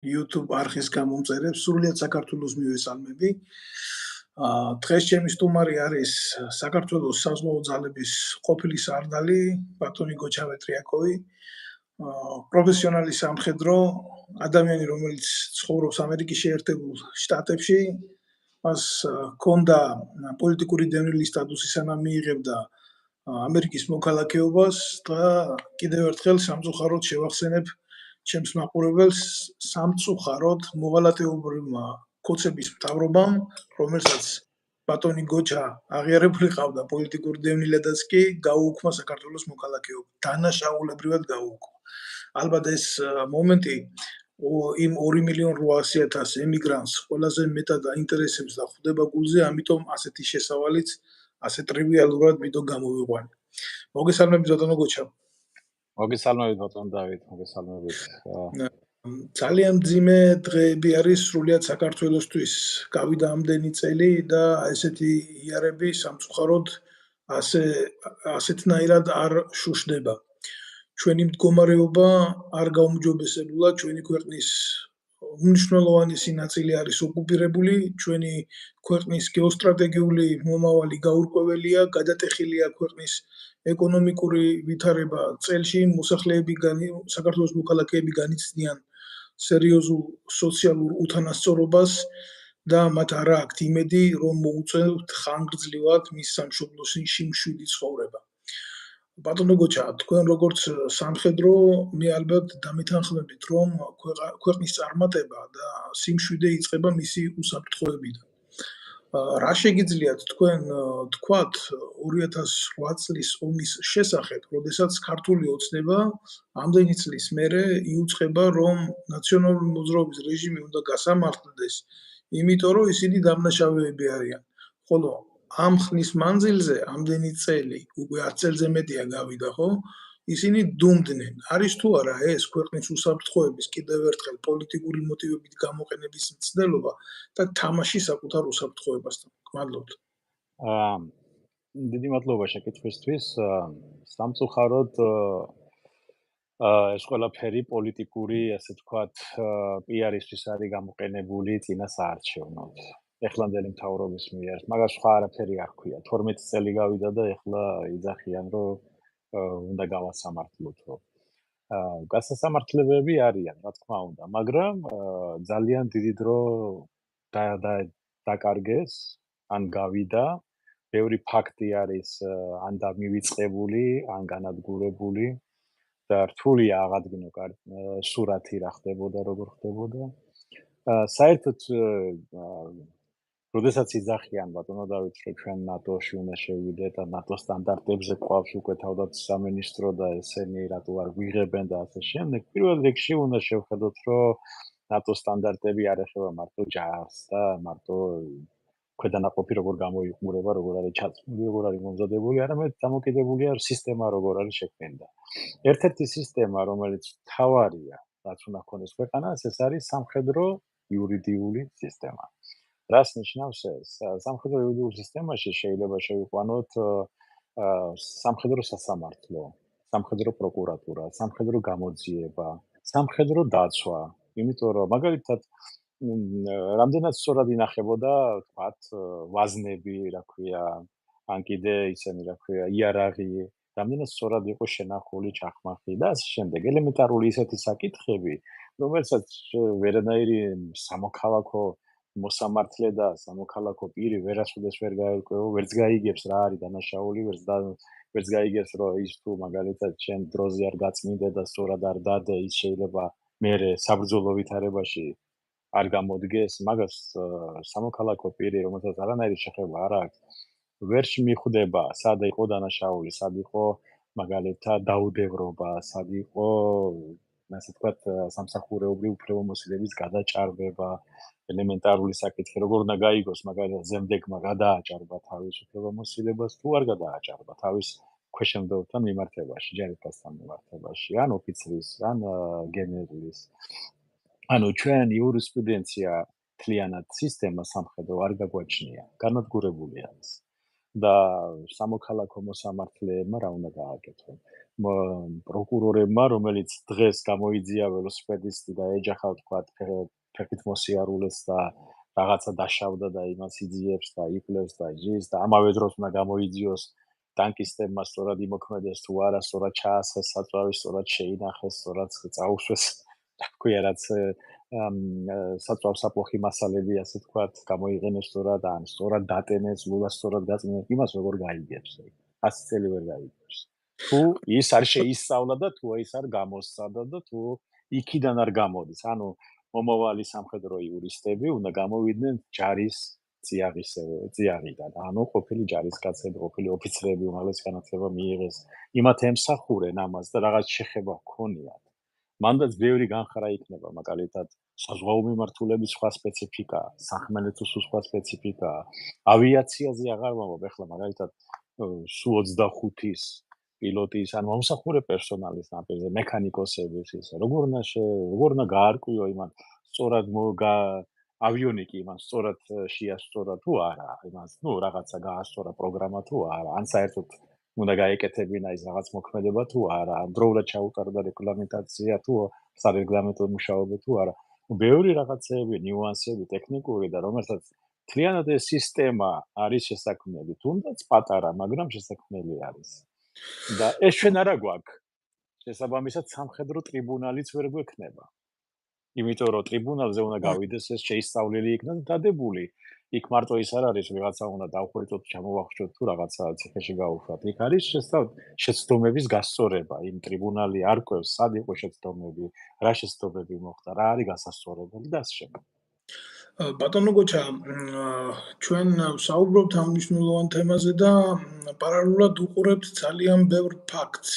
YouTube არხის გამომწერებს სრულიად საქართველოს მივესალმები. დღეს ჩემი სტუმარი არის საქართველოს საზღვაო ძალების ყოფილი სარდალი ბატონი გოჩა მეტრიაკოვი, პროფესიონალი სამხედრო ადამიანი, რომელიც ცხოვრობს ამერიკის შეერთებულ შტატებში. მას ჰქონდა პოლიტიკური დევნილის სტატუსი, სანამ მიიღებდა ამერიკის მოქალაქეობას და კიდევ ერთხელ სამწუხაროდ შევახსენებ ჩემს მაყურებელს სამწუხაროდ მოღალატეობრივმა კოცების მთავრობამ, რომელსაც ბატონი გოჩა აღიარებული ყავდა პოლიტიკური დევნილადაც კი გაუუქმა საქართველოს მოქალაქეობა. დანაშაულებრივად გაუუქმა. ალბათ ეს მომენტი იმ 2.800.000 ემიგრანტს ყველაზე მეტად აინტერესებს და ხვდება გულზე, ამიტომ ასეთი შესავალიც ასე ტრივიალურად მითო გამოვიყვანე. მოგესალმებით ბატონო გოჩა. მოგესალმებით ბატონ დავით, მოგესალმებით. ძალიან მძიმე დღეები არის სრულიად საქართველოსთვის. გავიდა ამდენი წელი და ესეთი იარები სამწუხაროდ ასეთნაირად არ შუშდება. ჩვენი მდგომარეობა არ გაუმჯობესებულა, ჩვენი ქვეყნის უმნიშვნელოვანესი ნაწილი არის ოკუპირებული, ჩვენი ქვეყნის გეოსტრატეგიული მომავალი გაურკვეველია, გადატეხილია ქვეყნის ეკონომიკური ვითარება წელში, საქართველოს მოქალაქეები განიცდიან სერიოზულ სოციალურ უთანასწორობას და მათ არ აქვთ იმედი, რომ მოუწევთ ხანგრძლივად მის სამშობლოში მშვიდი ცხოვრება. ბატონო გოჩა, თქვენ როგორც სამხედრო, მე ალბათ დამეთანხმებით, რომ ქვეყნის წარმატება და სიმშვიდე იწყება მისი უსაფრთხოებიდან. რა შეგიძლიათ თქვენ თქვათ 2008 წლის ომის შესახებ, როდესაც ქართული ოცნება ამდენი წლის მერე იუწყება, რომ ნაციონალური მოძრაობის რეჟიმი უნდა გასამართლდეს, იმიტომ რომ ისინი დამნაშავეები არიან. ხოლო ამ ხნის მანძილზე, ამდენი წელი, უკვე 10 წელზე მეტია გავიდა, ხო? ისინი დუმდნენ. არის თუ არა ეს ქვეყნის უსაფრთხოების კიდევ ერთხელ პოლიტიკური მოტივებით გამოყენების მცდელობა და თამაში საკუთარ უსაფრთხოებასთან? გმადლობთ. დიდი მადლობა შეკითხვისთვის. სამწუხაროდ ეს ყველაფერი პოლიტიკური, ასე ვთქვათ, პიარისთვის არის გამოყენებული წინასაარჩევნოდ. ეხლანდელი მთავრობის მიერ. მაგას სხვა არაფერი არ ქვია. 12 წელი გავიდა და ეხლა იძახიან, რომ უნდა გავასამართლოთო. გასასამართლებები არიან, რა თქმა უნდა, მაგრამ ძალიან დიდი დრო დაკარგეს, ან გავიდა. ბევრი ფაქტი არის ან დამივიწყებული, ან განადგურებული და რთულია აღადგინო სურათი რა ხდებოდა, როგორ ხდებოდა. საერთოდ როდესაც იძახიან ბატონო დავით, რომ ჩვენ ნატოში უნდა შევიდეთ და ნატო სტანდარტებზე ყავს უკვე თავდაც სამინისტრო და ესენი რატო არ ვიღებენ და ასე შემდეგ, პირველ რიგში უნდა შევხედოთ, რომ ნატო სტანდარტები არ ეხება მარტო ჯარს და მარტო ქვედანაყოფი როგორ გამოიყურება, როგორ არის ჩაწმული, როგორ არის მომზადებული, არამედ დამოკიდებულია სისტემა როგორ არის შექმნილი. ერთ-ერთი სისტემა, რომელიც მთავარია, რაც უნდა ქონდეს ქვეყანას, ეს არის სამხედრო იურიდიული სისტემა. რას ნიშნავს ეს? სამხედრო იურიდიულ სისტემაში შეიძლება შევიყვანოთ სამხედრო სასამართლო, სამხედრო პროკურატურა, სამხედრო გამოძიება, სამხედრო დაცვა, იმიტომ რომ მაგალითად რამდენად სწორად ინახებოდა, ვთქვათ, ვაზნები, რა ქვია, ან კიდე ისინი, რა ქვია, იარაღი, რამდენად სწორად იყო შენახული ჩახმახი და ასე შემდეგ. ელემენტარული ისეთი საკითხები, რომელსაც ვერანაირი სამოქალაქო მოსამართლე და სამოქალაქო პირი ვერასოდეს ვერ გაერკვევა, ვერც გაიგებს რა არის დანაშაული, ვერც გაიგებს რომ ის თუ მაგალითად შენ დროზე არ გაწმინდე და სწორად არ დადე, ის შეიძლება მერე საბრძოლო ვითარებაში არ გამოდგეს, მაგას სამოქალაქო პირი, რომელსაც არანაირი შეხება არ აქვს, ვერ მიხვდება, სად იყო დანაშაული, სად იყო მაგალითად დაუდევრობა, სად იყო, ასე ვთქვათ, სამსახურეობრივი უფლებამოსილების გადაჭარბება, ელემენტარული საკითხი, როგორ უნდა გაიგოს, მაგალითად, ზემდეგმა გადააჭარბა თავის უფლებამოსილებას, თუ არ გადააჭარბა თავის ქვეშემდევრთან მიმართებაში, ჯარისკაცთან მიმართებაში, ან ოფიცრის, ან გენერლის. ანუ ჩვენ იურისპრუდენცია თლიანად სისტემა სამხედრო არ გაგვაჩნია, განადგურებული არის. და სამოქალაქო მოსამართლეებმა რა უნდა გააკეთონ. პროკურორებმა, რომელიც დღეს გამოიძია ველოსიპედისტი და ეჯახა თქვათ ფეხით მოსიარულეს და რაღაცა დაშავდა და იმას იძიებს და იკვლევს და ჟის და ამავე დროს უნდა გამოიძიოს ტანკისტებმა სწორად იმოქმედეს თუ არა, სწორად ჩაასხეს საწვავი, სწორად შეინახეს, სწორად წაუშვეს, თქვია რაც საწვავსაპოხი მასალები, ასე თქვათ, გამოიყენეს სწორად ან სწორად დატენეს, ლულას სწორად გაწმენდეს, იმას როგორ გაიგებს? 100 წელი ვერ გაიგებს. თუ ის არ შეისწავლა და თუ ის არ გამოსცადა და თუ იქიდან არ გამოდის. ანუ მომავალი სამხედრო იურისტები უნდა გამოვიდნენ ჯარის წიაღიდან. ანუ ყოფილი ჯარისკაცები, ყოფილი ოფიცრები უმაღლესი განათლება მიიღეს, იმათ ემსახურენ ამას და რაღაც შეხება ჰქონიათ. მანდაც ბევრი განხრა იქნება, მაგალითად, საზღვაო მიმართულების სხვა სპეციფიკა, სახმელეთოს სხვა სპეციფიკა, ავიაციაზე აღარ ვამბობ, ეხლა მაგალითად Su-25-ის პილოტის, ან მომსახურე პერსონალის ნაპირზე, მექანიკოსების ისე, როგორ უნდა გაარკვიო იმან, სწორად ავიონიკი იმან სწორად შეასწორა თუ არა, იმას, რაღაცა გაასწორა პროგრამა თუ არა, ან საერთოდ უნდა გაეკეთებინა ის რაღაც მოქმედება თუ არა, დროულად ჩაუტარდა რეგლამენტაცია თუ სარეგლამენტო მუშაობა თუ არა. ბევრი რაღაცები, ნიუანსები, ტექნიკური და რომელსაც მთლიანად ეს სისტემა არის შესაქმნელი, თუნდაც პატარა, მაგრამ შესაქმნელი არის. და ეს ჩვენ არა გვაქვს. შესაბამისად სამხედრო ტრიბუნალიც ვერ გვექნება. იმიტომ რომ ტრიბუნალზე უნდა გავიდეს ეს შეისწავლილი იქნა და დადებული. იქ მარტო ის არ არის, ვიღაცა უნდა დავხვეწოთ, ჩამოვახშოთ თუ რაღაცა ციხეში გავუშვათ. იქ არის შეცდომების გასწორება. იმ ტრიბუნალი არ კვევს, სად იყო შეცდომები, რა შეცდომები მოხდა, რა არის გასასწორებელი და ასე შემდეგ. ბატონო გოჩა, ჩვენ საუბრობთ ამ მნიშვნელოვან თემაზე და პარალელურად უყურებთ ძალიან ბევრ ფაქტს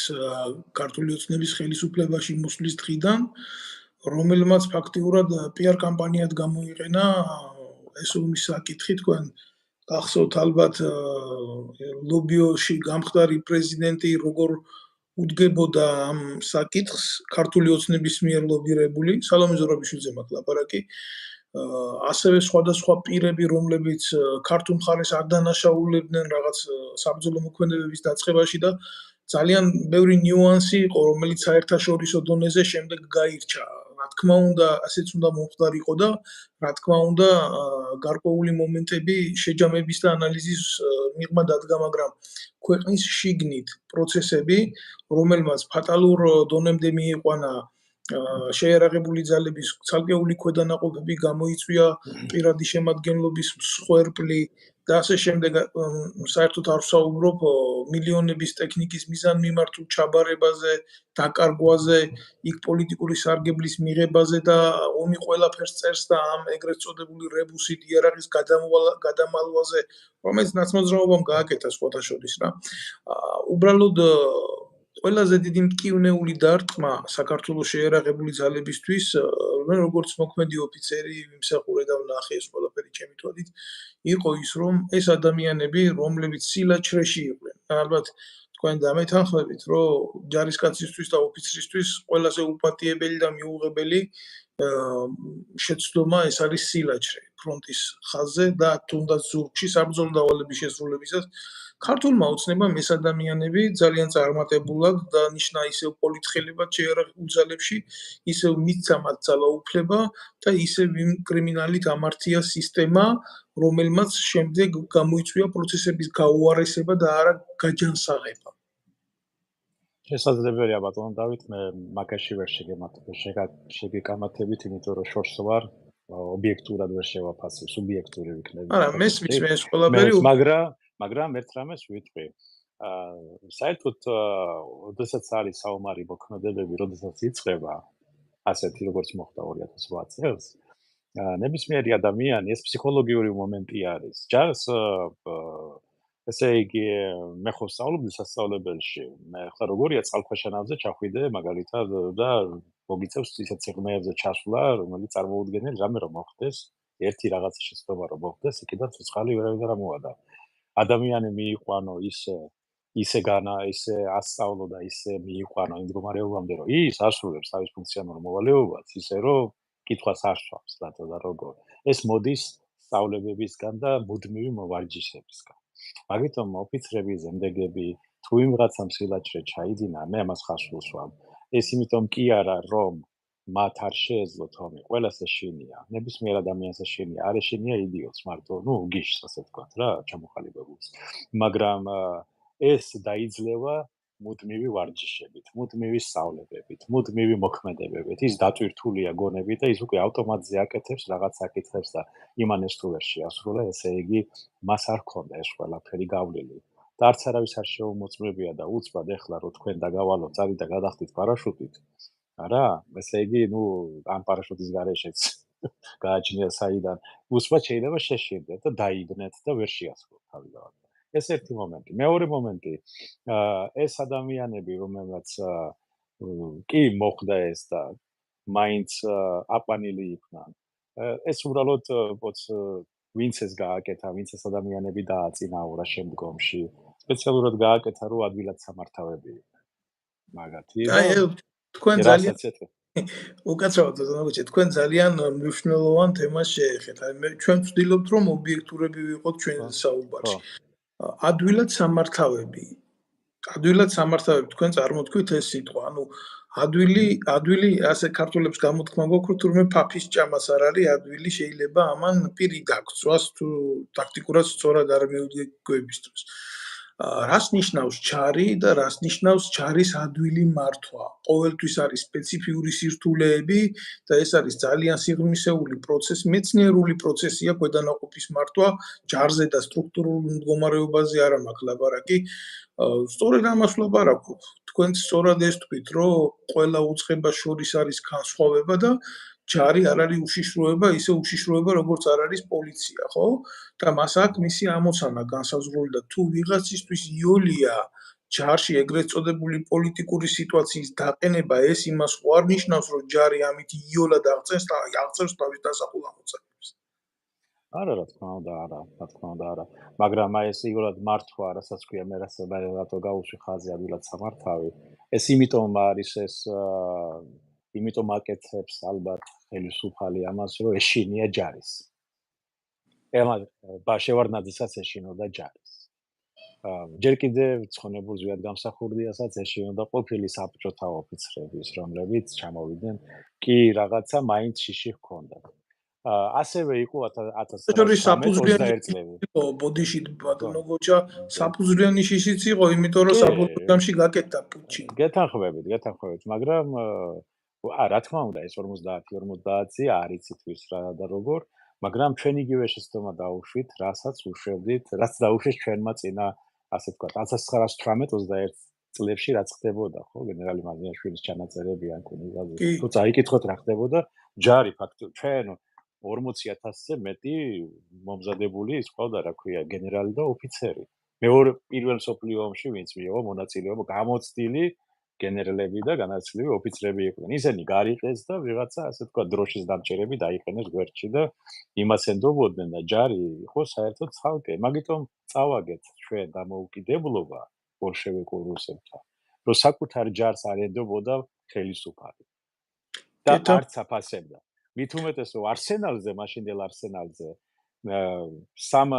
ქართული ოცნების ხელისუფლებაში მოსვლის დღიდან, რომელმაც ფაქტიურად PR კამპანიად გამოიყენა ეს ომის საკითხი. თქვენ გახსოვთ ალბათ ლობიოში გამხდარი პრეზიდენტი როგორ უდგებოდა ამ საკითხს ქართული ოცნების მიერ ლობირებული, სალომე ზურაბიშვილზე მაქვს ლაპარაკი. ასევე სხვადასხვა პირები, რომლებიც ქართულ მხარეს არ დანაშაულებდნენ რაღაც საბრძოლო მოქმედებების დაწყებაში და ძალიან ბევრი ნიუანსი იყო, რომელიც საერთაშორისო დონეზე შემდეგ გაირჩა. რა თქმა უნდა, ასეც უნდა მომხდარიყო და რა თქმა უნდა, გარკვეული მომენტები შეჯამების და ანალიზის მიღმა დადგა, მაგრამ ქვეყნის შიგნით პროცესები, რომელმაც ფატალურ დონემდე მიიყვანა შეიარაღებული ძალების ცალკეული ქვედანაყოფები, გამოიწვია პირადი შემადგენლობის მსხვერპლი და ასე შემდეგ. საერთოდ არ ვსაუბრობ მილიონების ტექნიკის მიზანმიმართულ ჩაბარებაზე, დაკარგვაზე, იქ პოლიტიკური სარგებლის მიღებაზე და ომი ყველაფერს წერს და ამ ეგრეთ წოდებული რებუსით იარაღის გადამალვაზე, რომელიც ნაცნობრაობამ გააკეთა სხვათა შორის რა. უბრალოდ ყველაზე დიდი მტკივნეული დარტყმა საქართველოს შეიარაღებული ძალებისთვის, მე როგორც მოქმედი ოფიცერი ვიმსახურე და ვნახე ეს ყველაფერი ჩემი თვალით, იყო ის, რომ ეს ადამიანები, რომლებიც სილაჩრეში იყვნენ, ალბათ თქვენ დამეთანხმებით, რომ ჯარისკაცისთვის და ოფიცრისთვის ყველაზე უპატიებელი და მიუღებელი შეცდომა ეს არის სილაჩრე ფრონტის ხაზზე და თუნდაც ზურგში საბრძოლო დავალების შესრულებისას. ქართულმა ოცნებამ ეს ადამიანები ძალიან წარმატებულად დანიშნა ისევ პოლიტხელებად შეიარაღებულ ძალებში, ისევ მისცა მათ ძალაუფლება და ისევ იმ კრიმინალით ამართია სისტემა, რომელმაც შემდეგ გამოიწვია პროცესების გაუარესება და არა გაჯანსაღება. შესაძლებელია ბატონო დავით, მე მაგაში ვერ შეგეკამათებით, იმიტომ რომ შორს ვარ, ობიექტურად ვერ შევაფასებ, სუბიექტური ვიქნები. არა, მესმის მე ეს ყველაფერი, მაგრამ ერთ რამეს ვიტყვი. საერთოდ, როდესაც არის საომარი მოქმედებები, როდესაც იწყება, ასეთი როგორც მოხდა 2008 წელს, ნებისმიერი ადამიანი ეს ფსიქოლოგიური მომენტი არის. ჯარს ესე იგი, მე ხო ვსწავლობდი სასწავლებელში. მე ხა როგორია წყალქვეშანავზე ჩახვიდე მაგალითად და მოგიწევს ისეთ სიღრმეებზე ჩასვლა, რომელიც წარმოუდგენელი რამე რომ მოხდეს, ერთი რაღაცა შეცდომა რომ მოხდეს, იქიდან ცოცხალი ვერავინ არ მოადა. ადამიანი მიიყვანო ისე ასწავლო და ისე მიიყვანო იმ მდგომარეობამდე, რომ ის ასრულებს თავის ფუნქციონალურ მოვალეობას, ისე რომ კითხვას არ სვამს, რატო და როგორ. ეს მოდის სწავლებებისგან და მუდმივი მოვარჯიშებისგან. მაგიტომ ოფიცრები, ზემდეგები, თუ ვიღაცამ სილაჭრე ჩაიდინა, მე ამას ხაზს ვუსვამ. ეს იმიტომ კი არა, რომ მათ არ შეეძლოთ ომი, ყველას ეშინია, ნებისმიერ ადამიანს ეშინია, არ ეშინია იდიოტს მარტო, გიშს ასე ვთქვათ რა, ჩამოყალიბებულს. მაგრამ ეს დაიძლევა მუდმივი ვარჯიშებით, მუდმივი სწავლებებით, მუდმივი მოქმედებებით, ის დატვირთულია გონებით და ის უკვე ავტომატზე აკეთებს რაღაც საკითხებს და იმან ეს თუ ვერ შეასრულა, ესე იგი მას არ ჰქონდა ეს ყველაფერი გავლილი. და არც არავის არ შეუმოწმებია და უცბად ეხლა რო თქვენ დაგავალოთ წარით და გადახდით პარაშუტით, არა? ესე იგი, ამ პარაშუტის გარეშეც გააჩნია საიდან, უცბად შეიძლება შეშინდეთ და დაიგნეთ და ვერ შეასრულოთ თავიდანვე. ეს ერთი მომენტი. მეორე მომენტი, ეს ადამიანები, რომელსაც კი მოხდა ეს და მაინც აყვანილი იქნან, ეს უბრალოდ ვინც ეს გააკეთა, ვინც ეს ადამიანები დააწინაურა შემდგომში, სპეციალურად გააკეთა, რომ ადვილად სამართავები იყვნენ. მაგათი და თქვენ ძალიან უკაცრავად ბატონო, თქვენ ძალიან მნიშვნელოვან თემას შეეხეთ. მე ჩვენ ვცდილობთ, რომ ობიექტურები ვიყოთ ჩვენ საუბარში. ადვილად სამართავები თქვენ წარმოთქვით ეს სიტყვა, ადვილი ასე ქართულებს გამოთქმა გვაქვს, თურმე ფაფის ჭამას არ არის ადვილი, შეიძლება ამან პირი დაგწვას თუ ტაქტიკურად სწორად არ მივდგებისთვის. რას ნიშნავს ჩარი და რას ნიშნავს ჩარის ადვილი მართვა? ყოველთვის არის სპეციფიური სირთულეები და ეს არის ძალიან სიღრმისეული პროცესი, მეცნიერული პროცესია ქვედანაყოფის მართვა, ჯარზე და სტრუქტურულ მდგომარეობაზე არა მაქვს ლაპარაკი. სწორედ ამას ვლაპარაკობ. თქვენ სწორად ეს თქვით, რომ ყველა უწყებას შორის არის განსხვავება და ჯარი არ არის უშიშროება, ისე უშიშროება, როგორც არ არის პოლიცია, ხო? და მას აქვს მისი ამოცანა განსაზღვრული და თუ ვიღაცისთვის იოლია ჯარში ეგრეთ წოდებული პოლიტიკური სიტუაციის დაყენება, ეს იმას ხო არ ნიშნავს, რომ ჯარი ამით იოლად აღწევს თავის დასახულ ამოცანებს. არა, რა თქმა უნდა, არა. მაგრამ ეს იოლად მართვა, რასაც ქვია, მე რატო გავუშვი ხაზი ადვილად სამართავი, ეს იმიტომ არის ეს იმიტომ აკეთებს ალბათ ხელისუფალი ამას, რომ ეშინია ჯარის. შევარდნაძესაც ეშინოდა ჯარის. ჯერ კიდევ ცხონებულ ზვიად გამსახურდიასაც ეშინოდა ყოფილი საბჭოთა ოფიცრების, რომლებიც ჩამოვიდნენ, კი რაღაცა მაინც შიში ჰქონდათ. ასევე იყო 1921 წლები. ბოდიში ბატონო გოჩა საფუძვლიანი შიშიც იყო, იმიტომ რომ საბოლოოში გაკეთდა პუჩი. გეთანხმებით, მაგრამ რა თქმა უნდა, ეს 50-50 არ იცით ვის რა და როგორ, მაგრამ ჩვენ იგივე შეცდომა დაუშვით, რასაც უშვებდით, რაც დაუშვეს ჩვენმა წინა, ასე ვთქვათ, 1918-21 წლებში რაც ხდებოდა, ხო, გენერალი მაზიანაშვილის ჩანაწერები ან კუნიგაძე. თუ წაიკითხოთ რა ხდებოდა, ჯარი ფაქტობრივად ჩვენ 40,000-ზე მეტი მომზადებული ის ყავდა, რა ქვია, გენერალი და ოფიცერი. პირველ მსოფლიო ომში ვინც მიიღო მონაწილეობა, გამოცდილი გენერლები და განათლებული ოფიცრები იყვნენ. ისინი გარიყეს და ვიღაცა, ასე ვთქვათ, დროშის დამჭერები დაიყენეს გვერდში და იმას ენდობოდნენ და ჯარი იყო საერთოდ ცალკე. მაგიტომ წავაგეთ ჩვენ დამოუკიდებლობა ბოლშევიკურ რუსებთან, რომ საკუთარ ჯარს არ ენდობოდა ხელისუფალი. და არც აფასებდა. მით უმეტეს რომ მაშინდელ არსენალზე სამ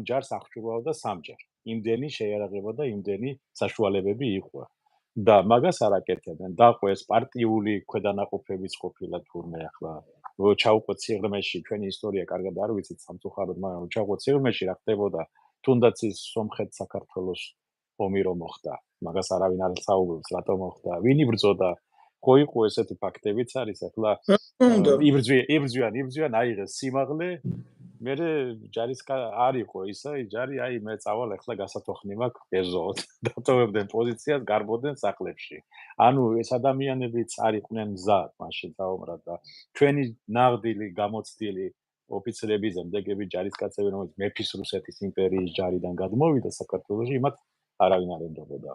ჯარს აღჭურვავდა სამჯერ. იმდენი შეიარაღება და იმდენი საშუალებები იყო. და მაგას არ აკეთებდნენ. დაყვეს პარტიული ქვედანაყოფებიც ყოფილა თურმე ახლა. ჩაუყვეთ სიღრმეში, ჩვენი ისტორია კარგად არ ვიცით სამწუხაროდ, მაგრამ ჩაუყვეთ სიღრმეში რა ხდებოდა, თუნდაც ის სომხეთ-საქართველოს ომი რომ მოხდა. მაგას არავინ არ საუბრობს, რატო მოხდა, ვინ იბრძოდა. ხო იყო ესეთი ფაქტებიც არის, ახლა იბრძვიან, აიღეს სიმაღლე, მერე ჯარისკა არ იყო ისა, ჯარი აი მე წავალ ახლა გასათოხნი მაქვს ეზოთ, დატოვებდნენ პოზიციას, გარბოდნენ სახლებში. ანუ ეს ადამიანებიც არ იყვნენ მზად მაშინ დაუმრად და ჩვენი ნაღდილი, გამოცდილი ოფიცრები, ზემდეგები, ჯარისკაცები, რომელიც მეფის რუსეთის იმპერიის ჯარიდან გადმოვიდა საქართველოში, იმათ არავინ არ ენდობოდა.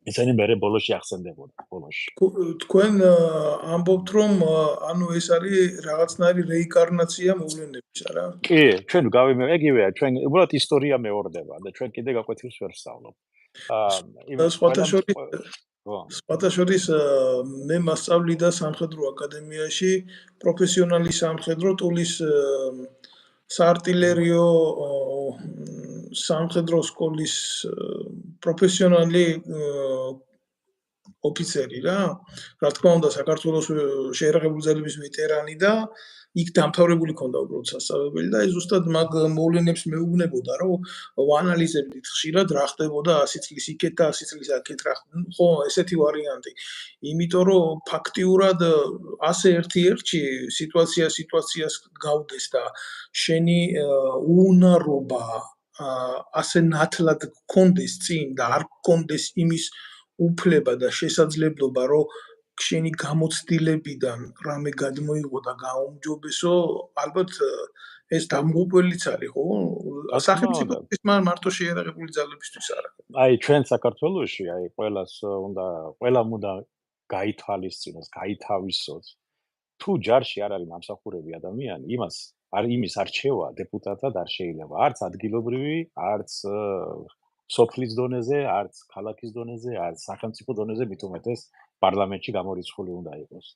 ისინი მერე ბოლოში ახსენდებოდა, ბოლოში. თქვენ ამბობთ, რომ ანუ ეს არის რაღაცნაირი რეინკარნაცია მოვლენების, არა? კი, ჩვენ ეგივეა, ჩვენ უბრალოდ ისტორია მეორდება და ჩვენ კიდე გაკვეთილს ვერ ვსწავლობ. სხვათა შორის მე მასწავლიდა სამხედრო აკადემიაში პროფესიონალი სამხედრო ტულის საარტილერიო სამხედრო სკოლის პროფესიონალი ოფიცერი რა. რა თქმა უნდა, საქართველოს შეერაღებული ძალების ვეტერანი და იქ დამთავრებული ქონდა უბრალოდ სასწავლებელი და ეს ზუსტად მაგ მოვლენებს მეუბნებოდა, რომ ვაანალიზებდით ხშირად რა ხდებოდა 100 წლის იქეთ და 100 წლის აქეთ რა. ხო, ესეთი ვარიანტი. იმიტომ რომ ფაქტიურად ასე ერთ-ერთი სიტუაციას გავდეს და შენი უუნარობა ასე ნათლად გქონდეს წინ და არ გქონდეს იმის უფლება და შესაძლებლობა, რომ შენი გამოცდილებიდან რამე გადმოიღო და გაუმჯობესო, ალბათ ეს დამღუპველიც არის, ხო? სახელმწიფოს მარტო შეერაღებული ძალებისთვის არა. აი, ჩვენ საქართველოში, აი, ყველამ უნდა გაითვალისწინოს, გაითავისოს. თუ ჯარში არ არის დამსახურები ადამიანი, იმის არჩევა დეპუტატად არ შეიძლება. არც ადგილობრივი, არც სოფლის დონეზე, არც ქალაქის დონეზე, არც სახელმწიფო დონეზე, მით უმეტეს პარლამენტში გამორიცხული უნდა იყოს.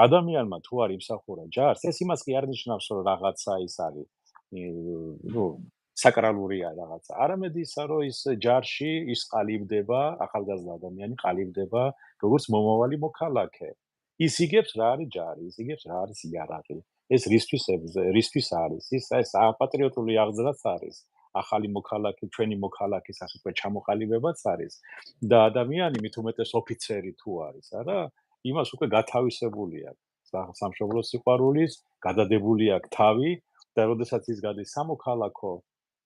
ადამიანმა თუ არ იმსახურა ჯარს, ეს იმას კი არ ნიშნავს, რომ რაღაცა ის არის, საკრალურია რაღაცა. არამედ ისა, რომ ის ჯარში ის ყალიბდება, ახალგაზრდა ადამიანი ყალიბდება, როგორც მომავალი მოქალაქე. ის იგებს რა არის ჯარი, ის იგებს რა არის იარაღი. ეს რისთვის არის? ის პატრიოტული აღზრდაც არის. ახალი მოქალაქე, ჩვენი მოქალაქის ასე ვთქვათ, ჩამოყალიბებაც არის და ადამიანი მით უმეტეს ოფიცერი თუ არის, არა? იმას უკვე გათავისებული აქვს სამშობლოს სიყვარულის, გადადებული აქვს თავი და როდესაც ის გადის სამოქალაქო,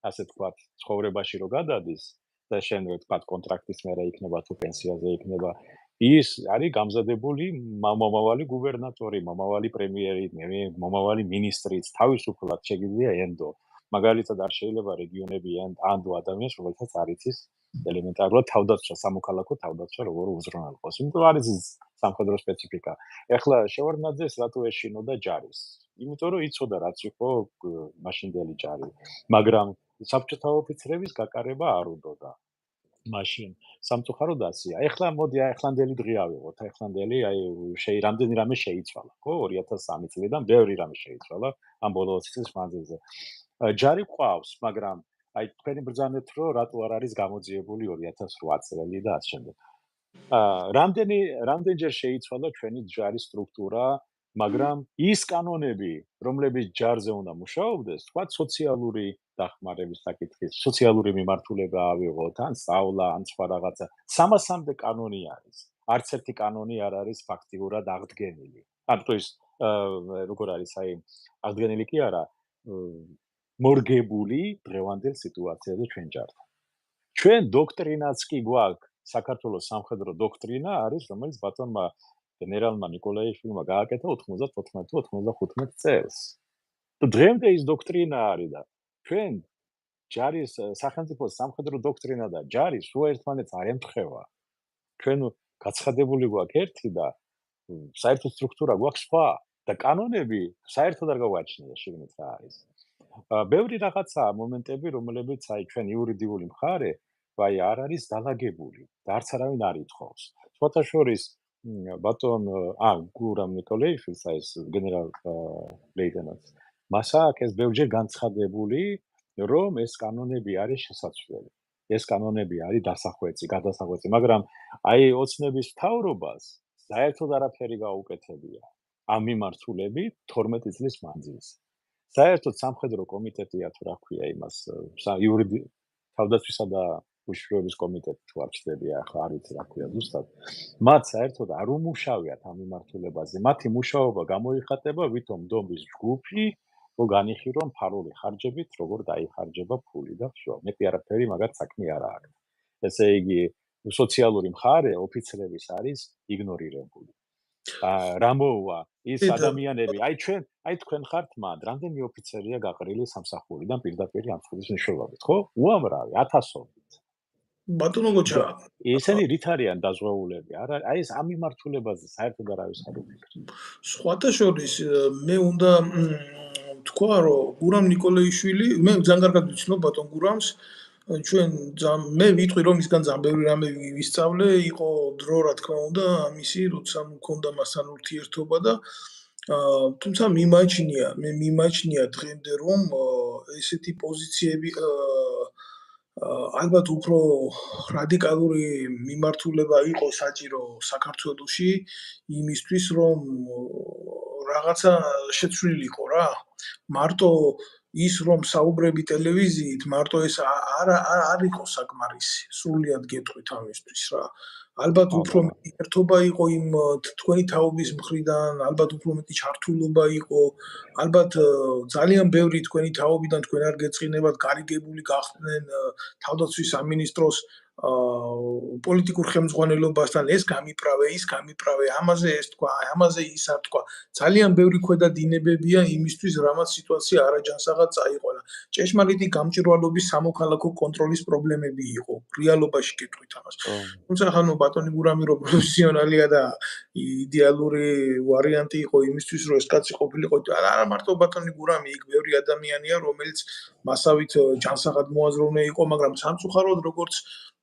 ასე ვთქვათ, ცხოვრებაში რო გადადის და შენ ვთქვათ, კონტრაქტის მერე იქნება თუ პენსიაზე იქნება, ის არის გამზადებული მომავალი გუბერნატორი, მომავალი პრემიერი, მომავალი მინისტრიც, თავისუფლად შეგიძლია ენდო. მაგალითად არ შეიძლება რეგიონები ანდო ადამიანს, რომელსაც არ იცის ელემენტარულად თავდაცვა, სამოქალაქო თავდაცვა როგორ უზრუნველყოს. იმიტომ არის სამხედრო სპეციფიკა. ეხლა შევარდნაძეს რატო ეშინოდა ჯარის? იმიტომ რომ იცოდა რაც იყო მაშინდელი ჯარი, მაგრამ საბჭოთა ოფიცრების გაკარება არ უნდოდა. მაშინ სამწუხაროდ ასია. ეხლა მოდი ახლანდელი დღე ავიღოთ. ახლანდელი რამდენი რამე შეიცვალა, ხო? 2003 წლიდან ბევრი რამე შეიცვალა ამ ბოლო 20 წლის მანძილზე. ჯარი ყავს, მაგრამ აი თქვენი ბრძანეთ, რომ რატო არ არის გამოძიებული 2008 წელი და ასე შემდეგ. რამდენჯერ შეიცვალა ჩვენი ჯარის სტრუქტურა, მაგრამ ის კანონები, რომლებიც ჯარზე უნდა მუშაობდეს, თქვა სოციალური დახმარების საკითხის, სოციალური მიმართულება ავიღოთ, ან სწავლა, ან სხვა რაღაცა. 300-მდე კანონი არის. არც ერთი კანონი არ არის ფაქტიურად აღდგენილი. ანუ ის როგორ არის, აღდგენილი კი არა, მორგებული დღევანდელ სიტუაციაზე ჩვენ ჯართან. ჩვენ დოქტრინაც კი გვაქვს, საქართველოს სამხედრო დოქტრინა არის, რომელიც ბატონმა გენერალმა ნიკოლაიშვილმა გააკეთა 94-95 წელს. და დღემდე ის დოქტრინა არის და ჩვენ ჯარის სახელმწიფოს სამხედრო დოქტრინა და ჯარი სულ ერთმანეთს არ ემთხვევა. ჩვენ გაცხადებული გვაქვს ერთი და საერთო სტრუქტურა გვაქვს სხვა და კანონები საერთოდ არ გავაჩნია შიგნით რა არის. ბევრი რაღაცა მომენტები, რომლებიც ჩვენ იურიდიული მხარე არ არის დალაგებული და არც არავინ არ ითხოვს. სხვათა შორის ბატონ გურამ ნიკოლაიშვილს ეს გენერალ ლეიტენანტს მას აქვს ეს ბევრჯერ განცხადებული, რომ ეს კანონები არის შესაძლებელი. ეს კანონები არის გადასახვეწი, მაგრამ ოცნების მთავრობას საერთოდ არაფერი გაუკეთებია ამ მიმართულებით 12 წლის მანძილზე. საერთოდ სამხედრო კომიტეტია თუ რა ქვია იმას, თავდაცვისა და უშიშროების კომიტეტი თუ არ ჩნდებია, ახლა არ ვიცი რა ქვია ზუსტად. მათ საერთოდ არ უმუშავიათ ამ მიმართულებაზე. მათი მუშაობა გამოიხატება ვითომ დომის ჯგუფი განიხილონ ფარული ხარჯებით, როგორ დაიხარჯება ფული და всё. მეტი არაფერი მაგათ საქმე არ აქვს. ესე იგი, სოციალური მხარე ოფიცრების არის იგნორირებული. რა მოუვა ის ადამიანები, თქვენ ხართ მანდ, რამდენი ოფიცერია გაყრილი სამსახურიდან პირდაპირ ამ ხუდის მნიშვნელობით, ხო? უამრავი, ათასობით. ბატონო გოჩა, ესენი რით არიან დაზღვეულები? ეს ამ მიმართულებაზე საერთოდ არავის არ უფიქრებს. სხვათა შორის მე უნდა თქვა, რომ გურამ ნიკოლაიშვილი, მე ძალიან კარგად ვიცნობ ბატონ გურამს, ჩვენ მე ვიტყვი რომ ისგან ძალიან ბევრი რამე ვისწავლე, იყო დრო რა თქმა უნდა ამისი, როცა მქონდა მასთან ურთიერთობა და თუმცა მიმაჩნია დღემდე რომ ესეთი პოზიციები ალბათ უფრო რადიკალური მიმართულება იყო საჭირო საქართველოში იმისთვის, რომ რაღაცა შეცვლილიყო რა. მარტო ის რომ საუბრები ტელევიზიით, მარტო ეს არ იყო საკმარისი. სრულიად გეტყვით ამისთვის რა. ალბათ უფრო მეტი ერთობა იყო იმ თქვენი თაობის მხრიდან, ალბათ უფრო მეტი ჩართულობა იყო, ალბათ ძალიან ბევრი თქვენი თაობიდან თქვენ არ გეწყინებათ გარიგებული გახდნენ თავდაცვის სამინისტროს პოლიტიკურ ხელმძღვანელობასთან ეს გამიправე, ის გამიправე, ამაზე ეს თქვა, ამაზე ის არ თქვა. ძალიან ბევრი ქვედა დინებებია იმისთვის, რამაც სიტუაცია არაჯანსაღად წაიყვანა. ჭეშმარიტი გამჭვირვალობის სამოქალაქო კონტროლის პრობლემები იყო. რეალობაში გეტყვით ამას. თუმცა ხანო ბატონი გურამი რო პროფესიონალია და იდეალური ვარიანტი იყო იმისთვის, რომ ეს კაცი ყოფილიყო, არა მარტო ბატონი გურამი, იქ ბევრი ადამიანია, რომელიც მასავით ჯანსაღად მოაზროვნე იყო, მაგრამ სამწუხაროდ როგორც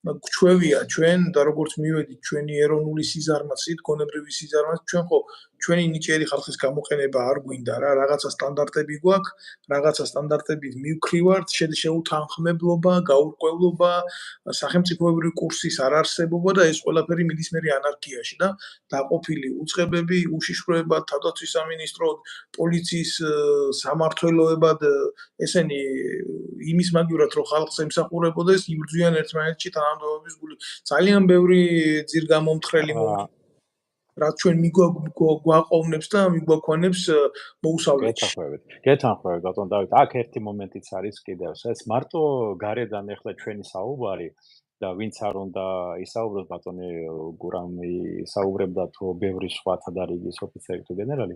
გვჩვევია ჩვენ და როგორც მივედით ჩვენი ეროვნული სიზარმაცით, გონებრივი სიზარმაცით, ჩვენ ხო ჩვენი ნიჭიერი ხალხის გამოყენება არ გვინდა რა, რაღაცა სტანდარტები გვაქვს, რაღაცა სტანდარტებით მივქრივართ, შეუთანხმებლობა, გაურკვევლობა, სახელმწიფოებრივი კურსის არარსებობა და ეს ყველაფერი მიდის მერე ანარქიაში და დაყოფილი უწყებები, უშიშროება, თავდაცვის სამინისტროდ, პოლიციის სამმართველოებად, ესენი იმის მაგივრად რომ ხალხს ემსახურებოდეს, იბრძვიან ერთმანეთში თანამდებობის გული. ძალიან ბევრი ძირგამომთხრელი რაც ჩვენ გვაყოვნებს და მიგვაქვანებს მოუსავლეთში. გეთანხმებით ბატონ დავით, აქ ერთი მომენტიც არის კიდევ, ეს მარტო გარედან ეხლა ჩვენი საუბარი და ვინც არ უნდა ისაუბროს ბატონი გურამი ისაუბრებდა თუ ბევრი სხვა თადარიგის ოფიცერი თუ გენერალი,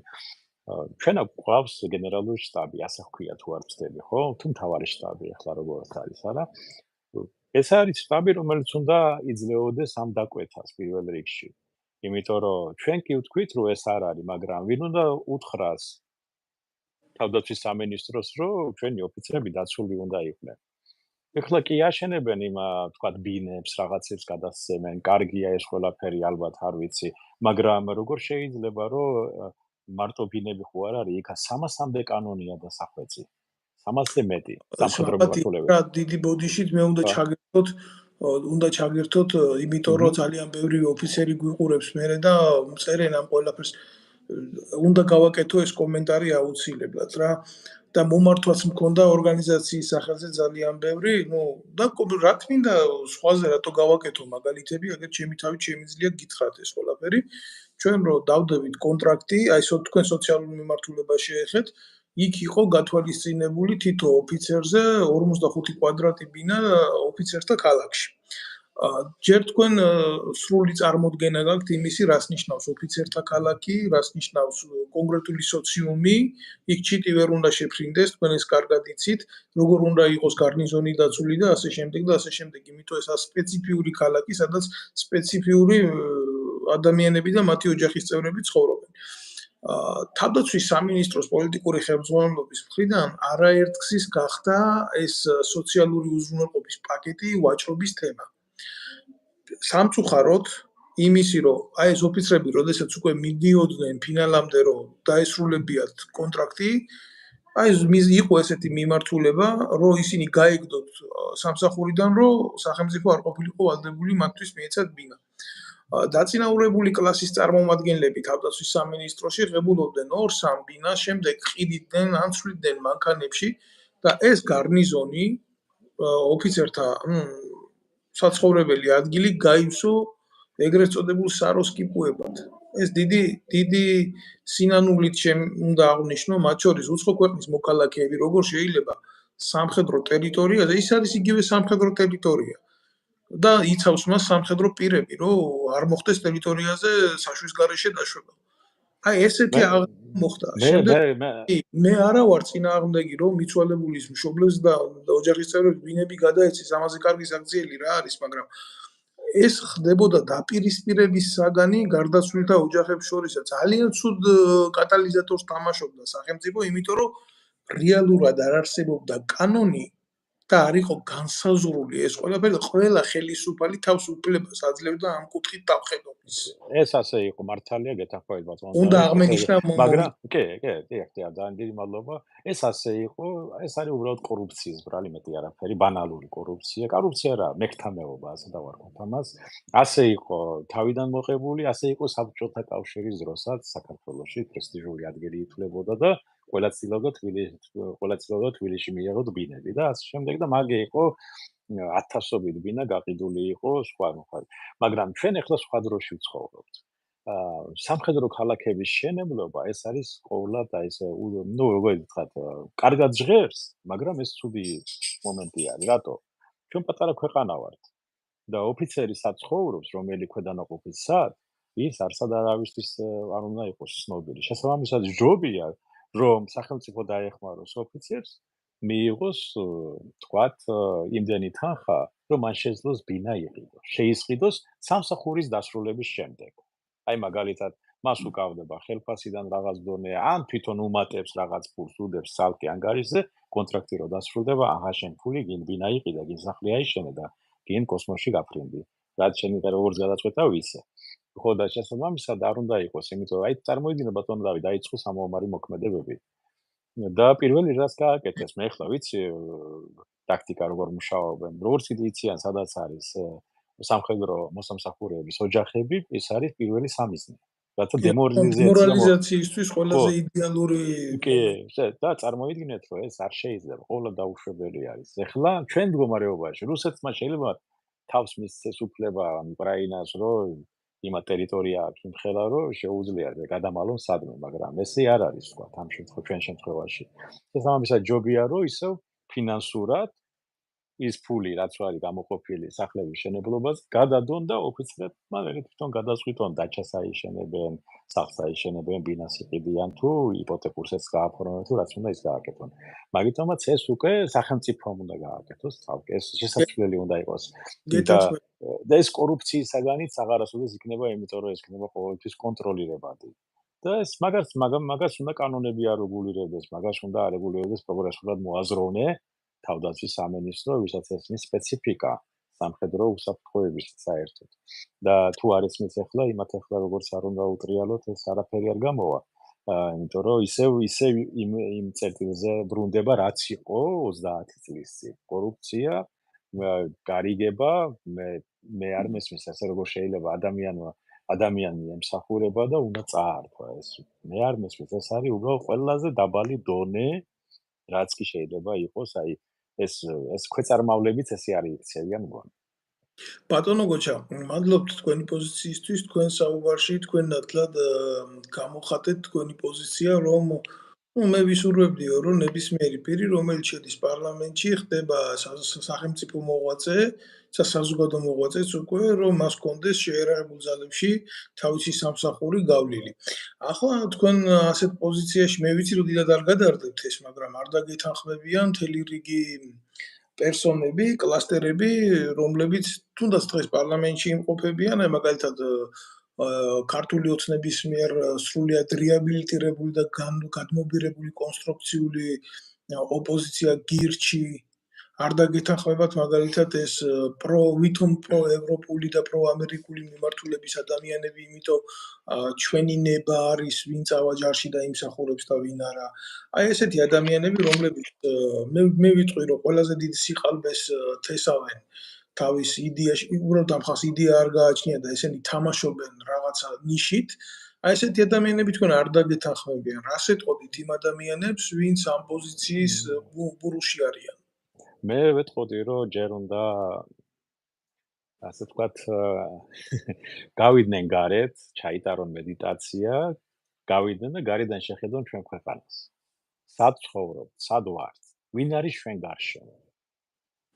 ჩვენ გვყავს გენერალური შტაბი, ასე ხქვია თუ არ ვცდები, ხო? თუ მთავარი შტაბი ეხლა როგორც არის, არა? ეს არის შტაბი, რომელიც უნდა იძლეოდეს ამ დაკვეთას პირველ რიგში. იმიტომ რომ ჩვენ კი ვთქვით, რომ ეს არ არის, მაგრამ ვინ უნდა უთხრას თავდაცვის სამინისტროს, რომ ჩვენი ოფიცრები დაცული უნდა იყვნენ. ეხლა კი აშენებენ იმ თქვათ ბინებს, რაღაცებს გადასცემენ, კარგია ეს ყველაფერი, ალბათ არ ვიცი, მაგრამ როგორ შეიძლება რომ მარტო ბინები ხო არ არის, იქ 300-მდე კანონია დასახვეწი. 300-ზე მეტი სამხედრო მიმართულებით. რა დიდი ბოდიშით მე უნდა ჩაგერთოთ, იმიტომ რომ ძალიან ბევრი ოფიცერი გვიყურებს მერე და წერენ ამ ყველაფერს. უნდა გავაკეთო ეს კომენტარი აუცილებლად რა. და მომართვაც მქონდა ორგანიზაციის სახელზე ძალიან ბევრი, და რა თქმა სხვაზე რატო გავაკეთო მაგალითები, აგერ ჩემი თავით შემიძლია გითხრათ ეს ყველაფერი. ჩვენ რო დავდებით კონტრაქტი, აი თქვენ სოციალურ მიმართულებას შეეხეთ, იქ იყო გათვალისწინებული თითო ოფიცერზე 45 კვადრატი ბინა ოფიცერთა ქალაქში. ჯერ თქვენ სრული წარმოდგენა გაქვთ იმისი, რას ნიშნავს ოფიცერთა ქალაქი, რას ნიშნავს კონკრეტული სოციუმი, იქ ჩიტი ვერ უნდა შეფრინდეს, თქვენ ეს კარგად იცით, როგორ უნდა იყოს გარნიზონი დაცული და ასე შემდეგ და ასე შემდეგ. იმიტომ ეს სპეციფიური ქალაქი, სადაც სპეციფიური ადამიანები და მათი ოჯახის წევრები ცხოვრობენ. თავდაცვის სამინისტროს პოლიტიკური ხელმძღვანელობის მხრიდან არაერთგზის გახდა ეს სოციალური უზრუნველყოფის პაკეტი ვაჭრობის თემა. სამწუხაროდ იმისი, რომ აი ეს ოფიცრები, როდესაც უკვე მიდიოდნენ ფინალამდე, რომ დაესრულებიათ კონტრაქტი, აი იყო ესეთი მიმართულება, რომ ისინი გაეგდოთ სამსახურიდან, რომ სახელმწიფო არ ყოფილიყო ვალდებული მათთვის მიეცათ ბინა. დაწინაურებული კლასის წარმომადგენლები თავდაცვის სამინისტროში ღებულობდნენ 2-3 ბინას, შემდეგ ყიდიდნენ, ანცვლიდნენ მანქანებში და ეს გარნიზონი ოფიცერთა საცხოვრებელი ადგილი გაივსო ეგრეთ წოდებულ საროსკიპუებად. ეს დიდი სინანულით უნდა აღნიშნო, მათ შორის უცხო ქვეყნის მოქალაქეები, როგორ შეიძლება სამხედრო ტერიტორიაზე, ის არის იგივე სამხედრო ტერიტორია. და იცავს მას სამხედრო პირები, რომ არ მოხდეს ტერიტორიაზე საშუის გარეშე დაშვება. აი ესეთი მოხდა. მე არა ვარ წინააღმდეგი, რომ მიცვალებულის მშობლებს და ოჯახის წევრებს ბინები გადაეცეს, ამაზე კარგი საქციელი რა არის, მაგრამ ეს ხდებოდა დაპირისპირების საგანი გარდაცვლილთა ოჯახებს შორისაც. ძალიან ცუდ კატალიზატორს თამაშობდა სახელმწიფო, იმიტომ რომ რეალურად არ არსებობდა კანონი და არ იყო განსაზღვრული ეს ყველა ხელისუფალი თავს უფლებას აძლევდა ამ კუთხით დავხედობის. ეს ასე იყო, მართალია გეთანხმებით ბატონო უნდა დავით, ესე აღმეჩნდა მაგრამ კი, ძალიან დიდი მადლობა. ეს ასე იყო, ეს არის უბრალოდ კორუფციის ბრალი, მეტი არაფერი, ბანალური კორუფცია. კორუფცია რა, მეკთამეობა, ასე დავარქვათ ამას. ასე იყო თავიდან მოყებული, ასე იყო საბჭოთა კავშირის დროსაც საქართველოში პრესტიჟული ადგილი ითვლებოდა და ყველა ცდილობდა თბილისში მიიღო ბინები და ასე შემდეგ და მაგ იყო ათასობით ბინა გაყიდული იყო სხვა მხარეს. მაგრამ ჩვენ ახლა სხვა დროში ვცხოვრობთ. სამხედრო ქალაქების შენებლობა ეს არის ყოვლად აი ესე როგორ ვთქვათ, კარგად ჟღერს, მაგრამ ეს ცუდი მომენტი არის. რატო? ჩვენ პატარა ქვეყანა ვართ და ოფიცერი საცხოვრობს, რომელი ქვედანაყოფის სად, ის არსად არავისთვის არ უნდა იყოს ცნობილი. შესაბამისად, ჯობია, რომ სახელმწიფო დაეხმაროს ოფიცერს, მიიღოს, თქვათ, იმდენი თანხა, რომ მან შეძლოს ბინა იყიდოს. შეისყიდოს სამსახურის დასრულების შემდეგ. აი მაგალითად, მას უკავდება ხელფასიდან რაღაც დონე, ან თვითონ უმატებს რაღაც ფულს, უდებს ცალკე ანგარიშზე, კონტრაქტი რო დასრულდება, აჰა შენ ფული გინ ბინა იყიდა, გინ სახლი აიშენე და გინ კოსმოსში გაფრინდი. რაც შენი როგორც გადაწყვეტა ვიცე. ხო და შესაბამისად არ უნდა იყოს, იმიტომ რომ აი წარმოიდგინე ბატონო დავით, დაიწყო სამომარი მოქმედებები. და პირველი რაც გააკეთეს, მე ახლა ვიცი ტაქტიკა როგორ მუშაობენ. როგორც კიდე იციან, სადაც არის სამხედრო მოსამსახურეების ოჯახები, ეს არის პირველი სამიზნე. რათა დემორალიზაციისთვის ყველაზე იდეალური კი, და წარმოიდგინეთ, რომ ეს არ შეიძლება, ყოველდღე დაუშვებელი არის. ახლა ჩვენ მდგომარეობაში რუსეთმა შეიძლება თავს მისცეს უფლება უკრაინას, რომ იმა ტერიტორია აქვს იმხელა, რომ შეუძლია გადამალონ სადმე, მაგრამ ესე არ არის, ვთქვათ, ამ ჩვენ შემთხვევაში. შესაბამისად, ჯობია, რომ ისევ ფინანსურად ის ფული, რაც არის გამოყოფილი სახლების შენებლობაზე, გადადონ და ოფიცრებმა თვითონ გადაწყვიტონ დაჩას აიშენებენ, სახლს აიშენებენ, ბინას იყიდიან თუ იპოთეკურს ეს გააფორმებენ თუ რაც უნდა ის გააკეთონ. მაგიტომაც ეს უკვე სახელმწიფომ უნდა გააკეთოს თავკე, ეს შესაძლებელი უნდა იყოს. და ეს კორუფციის საგანიც აღარასოდეს იქნება, იმიტომ რომ ეს იქნება ყოველთვის კონტროლირებადი. და ეს მაგას უნდა კანონები არეგულირებდეს, მაგას უნდა არეგულირებდეს პროგრესულად მოაზროვნე თავდაცვის სამინისტრო, ვისაც ესმის სპეციფიკა სამხედრო უსაფრთხოების საერთოდ. და თუ არ ესმის ახლა, იმათ ახლა როგორც არ უნდა უტრიალოთ, ეს არაფერი არ გამოვა. იმიტომ რომ ისევ იმ წერტილზე ბრუნდება, რაც იყო 30 წლის წინ. კორუფცია, გარიგება, მე არ მესმის ასე როგორ შეიძლება ადამიანი ემსახურება და უნდა წაართვა ეს. მე არ მესმის, ეს არის უბრალოდ ყველაზე დაბალი დონე, რაც კი შეიძლება იყოს, აი ეს ქვეწარმავლებიც ესე არის იქცევიან მგონი. ბატონო გოჩა, მადლობთ თქვენი პოზიციისთვის, თქვენ საუბარში თქვენ ნათლად გამოხატეთ თქვენი პოზიცია, რომ მე ვისურვებდიო, რომ ნებისმიერი პირი, რომელიც შედის პარლამენტში, ხდება სახელმწიფო მოღვაწე, საზოგადო მოღვაწეც უკვე, რომ მას კონდეს შეერარებულ ძალებში თავისი სამსახური გავლილი. ახლა თქვენ ასეთ პოზიციაში მე ვიცი, რომ დიდად არ გადარდებთ ეს, მაგრამ არ დაგეთანხმებიან მთელი რიგი პერსონები, კლასტერები, რომლებიც თუნდაც დღეს პარლამენტში იმყოფებიან, აი მაგალითად ქართული ოცნების მიერ სრულიად რეაბილიტირებული და გადმობირებული კონსტრუქციული ოპოზიცია გირჩი არ დაგეთანხმებათ მაგალითად ეს ვითომ პროევროპული და პროამერიკული მიმართულების ადამიანები, იმიტომ ჩვენი ნება არის ვინ წავა ჯარში და იმსახურებს და ვინ არა. აი ესეთი ადამიანები, რომლებიც მე ვიტყვი, რომ ყველაზე დიდ სიყალბეს თესავენ თავის იდეაში, უბრალოდ ამ ხალხს იდეა არ გააჩნია და ესენი თამაშობენ რაღაცა ნიშით. აი ესეთი ადამიანები თქვენ არ დაგეთანხმებიან. რას ეტყოდით იმ ადამიანებს, ვინც ამ პოზიციის ბურუში არიან? მე ვეტყოდი, რომ ჯერ უნდა ასე ვთქვათ, გავიდნენ გარეთ, ჩაიტარონ მედიტაცია, გავიდნენ და გარედან შეხედონ ჩვენ ქვეყანას. სად ცხოვრობთ, სად ვართ, ვინ არის ჩვენ გარშემო.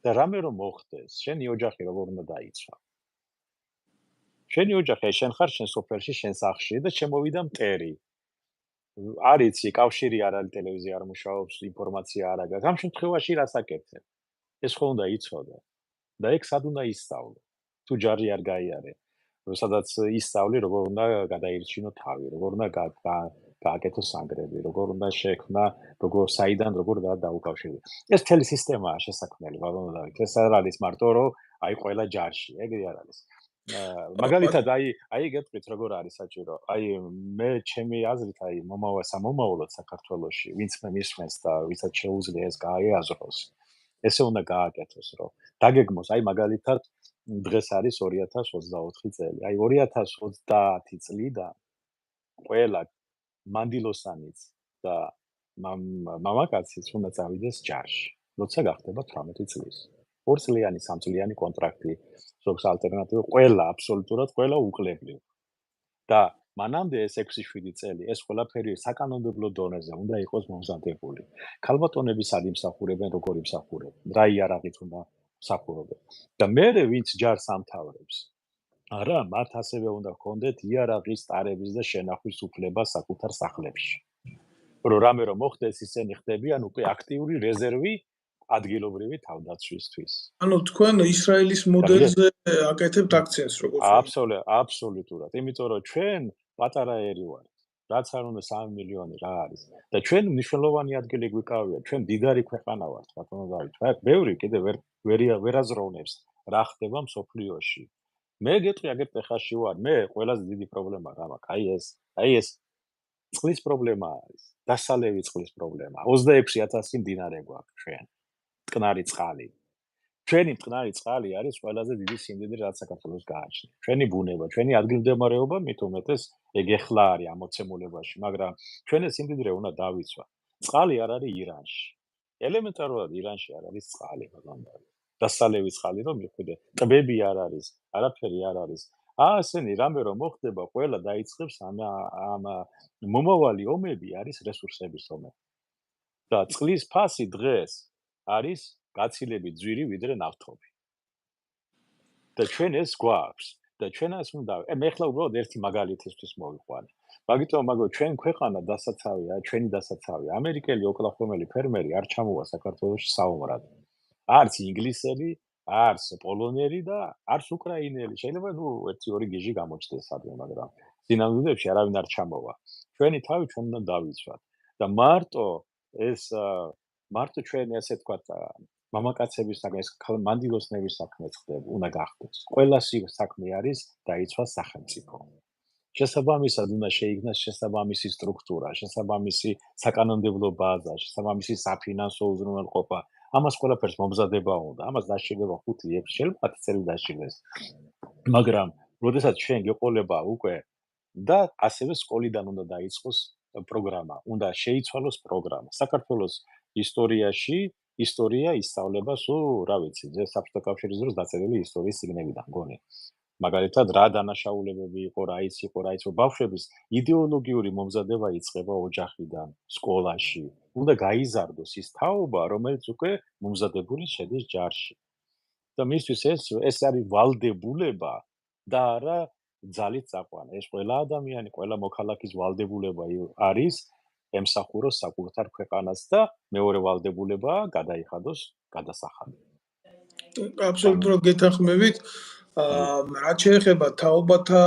და რამე რომ მოხდეს, შენი ოჯახი როგორ უნდა დაიცვა. შენი ოჯახი, შენ ხარ შენ სოფელში, შენ სახლში და შემოვიდა მტერი. არ იცი, კავშირი არ არის, ტელევიზია არ მუშაობს, ინფორმაცია არ აქვს. ამ შემთხვევაში რას აკეთებ? ეს ხო უნდა იცოდე. და ეგ სად უნდა ისწავლო? თუ ჯარი არ გაიარე, სადაც ისწავლი, როგორ უნდა გადაირჩინო თავი, როგორ უნდა გააკეთოს სანგრები, როგორ უნდა შექმნა, საიდან როგორ დაუკავშირდეს. ეს მთელი სისტემაა შესაქმნელი, ბატონო დავით. ეს არ არის მარტო რომ აი ყველა ჯარში, ეგრე არ არის. მაგალითად აი გეტყვით როგორ არის საჭირო. აი მე ჩემი აზრით აი მომავალოდ საქართველოში, ვინც მე მისმენს და ვისაც შეუძლია ეს გაიაზროს. ესე უნდა გააკეთოს, რომ დაგეგმოს, აი მაგალითად დღეს არის 2024 წელი. აი 2030 წლიდან ყველა მანდილოსანიც და მამაკაციც უნდა წავიდეს ჯარში, როცა გახდება 18 წლის. 2 წლიანი, 3 წლიანი კონტრაქტი, ზოგს ალტერნატივა, ყველა აბსოლუტურად ყველა უკლებლივ. და მანამდე ეს 6-7 წელი ეს ყველაფერი საკანონმდებლო დონეზე უნდა იყოს მომზადებული. ქალბატონები სად იმსახურებენ, როგორ იმსახურებენ, რა იარაღით უნდა მსახურობენ. და მერე ვინც ჯარს ამთავრებს, არა, მათ ასევე უნდა ჰქონდეთ იარაღის ტარების და შენახვის უფლება საკუთარ სახლებში. რომ რამე რომ მოხდეს, ისინი ხდებიან უკვე აქტიური რეზერვი ადგილობრივი თავდაცვისთვის. ანუ თქვენ ისრაელის მოდელზე აკეთებთ აქცენტს, როგორც აბსოლუტურად. იმიტომ რომ ჩვენ პატარა ერი ვართ. რაც არ უნდა 3 მილიონი რა არის. და ჩვენ მნიშვნელოვანი ადგილი გვიკავია. ჩვენ დიდარი ქვეყანა ვართ, ბატონო დავით. ბევრი კიდე ვერ აზროვნებს რა ხდება მსოფლიოში. მე გეტყვი აგერ ტეხასში ვარ. მე ყველაზე დიდი პრობლემა რა მაქვს. აი ეს წყლის პრობლემა არის. დასალევი წყლის პრობლემა. 26,000 მდინარე გვაქვს ჩვენ. მტკნარი წყალი. ჩვენი მტკნარი წყალი არის ყველაზე დიდი სიმდიდრე, რაც საქართველოს გააჩნია. ჩვენი ბუნება, ჩვენი ადგილმდებარეობა მით უმეტეს ეგ ეხლა არის ამოცემულებაში, მაგრამ ჩვენ ეს სიმდიდრე უნდა დავიცვათ. წყალი არ არის ირანში. ელემენტარულად ირანში არ არის წყალი, ბატონო. დასალევი წყალი რომ მიხვიდე, ტბები არ არის, არაფერი არ არის. ასენი რამე რომ მოხდება, ყველა დაიწყებს ამ მომავალი ომები არის რესურსების ომები. და წყლის ფასი დღეს არის გაცილებით ძვირი ვიდრე ნავთობი. და ჩვენ ეს გვაქვს და ჩვენ ეს უნდა მე ხლა უბრალოდ ერთი მაგალითისთვის მოვიყვანე. მაგიტომ ჩვენ ქვეყანა დასაცავია, ჩვენი დასაცავია. ამერიკელი ოკლაჰომელი ფერმერი არ ჩამოვა საქართველოში საომრად. არც ინგლისელი, არც პოლონელი და არც უკრაინელი. შეიძლება 1-2 გიჟი გამოჩნდეს სადმე, მაგრამ სინამდვილეში არავინ არ ჩამოვა. ჩვენი თავი ჩვენ უნდა დავიცვათ. და მარტო ჩვენ ესე თქვათ მამაკაცების საქმე, მანდილოსნების საქმე ხდება, უნდა გახდეს. ყველა საქმე არის დაიცვას სახელმწიფო. შესაბამისად უნდა შეიქმნას შესაბამისი სტრუქტურა, შესაბამისი საკანონმდებლო ბაზა, შესაბამისი საფინანსო უზრუნველყოფა. ამას ყველაფერს მომზადება უნდა. ამას დასჭირდება 5-6 შეიძლება 10 წელი დასჭირდეს. მაგრამ, როდესაც ჩვენ გეყოლება უკვე და ასევე სკოლიდან უნდა დაიწყოს პროგრამა, უნდა შეიცვალოს პროგრამა. საქართველოს ისტორიაში ისტორია ისწავლება სულ, რა ვიცი, საბჭოთა კავშირის დროს დაწერილი ისტორიის წიგნებიდან გონი. მაგალითად, რა დანაშაულებები იყო, რა იყო, ბავშვების იდეოლოგიური მომზადება იწყება ოჯახიდან, სკოლაში. უნდა გაიზარდოს ის თაობა, რომელიც უკვე მომზადებული შედის ჯარში. და მისთვის ეს არის ვალდებულება და არა ძალით წაყვანა. ეს ყველა ადამიანი, ყველა მოქალაქის ვალდებულება არის ემსახუროს საკუთარ ქვეყანას და მეორე ვალდებულებაა გადაიხადოს გადასახადი. აბსოლუტურად გეთანხმებით. რაც შეეხება თაობათა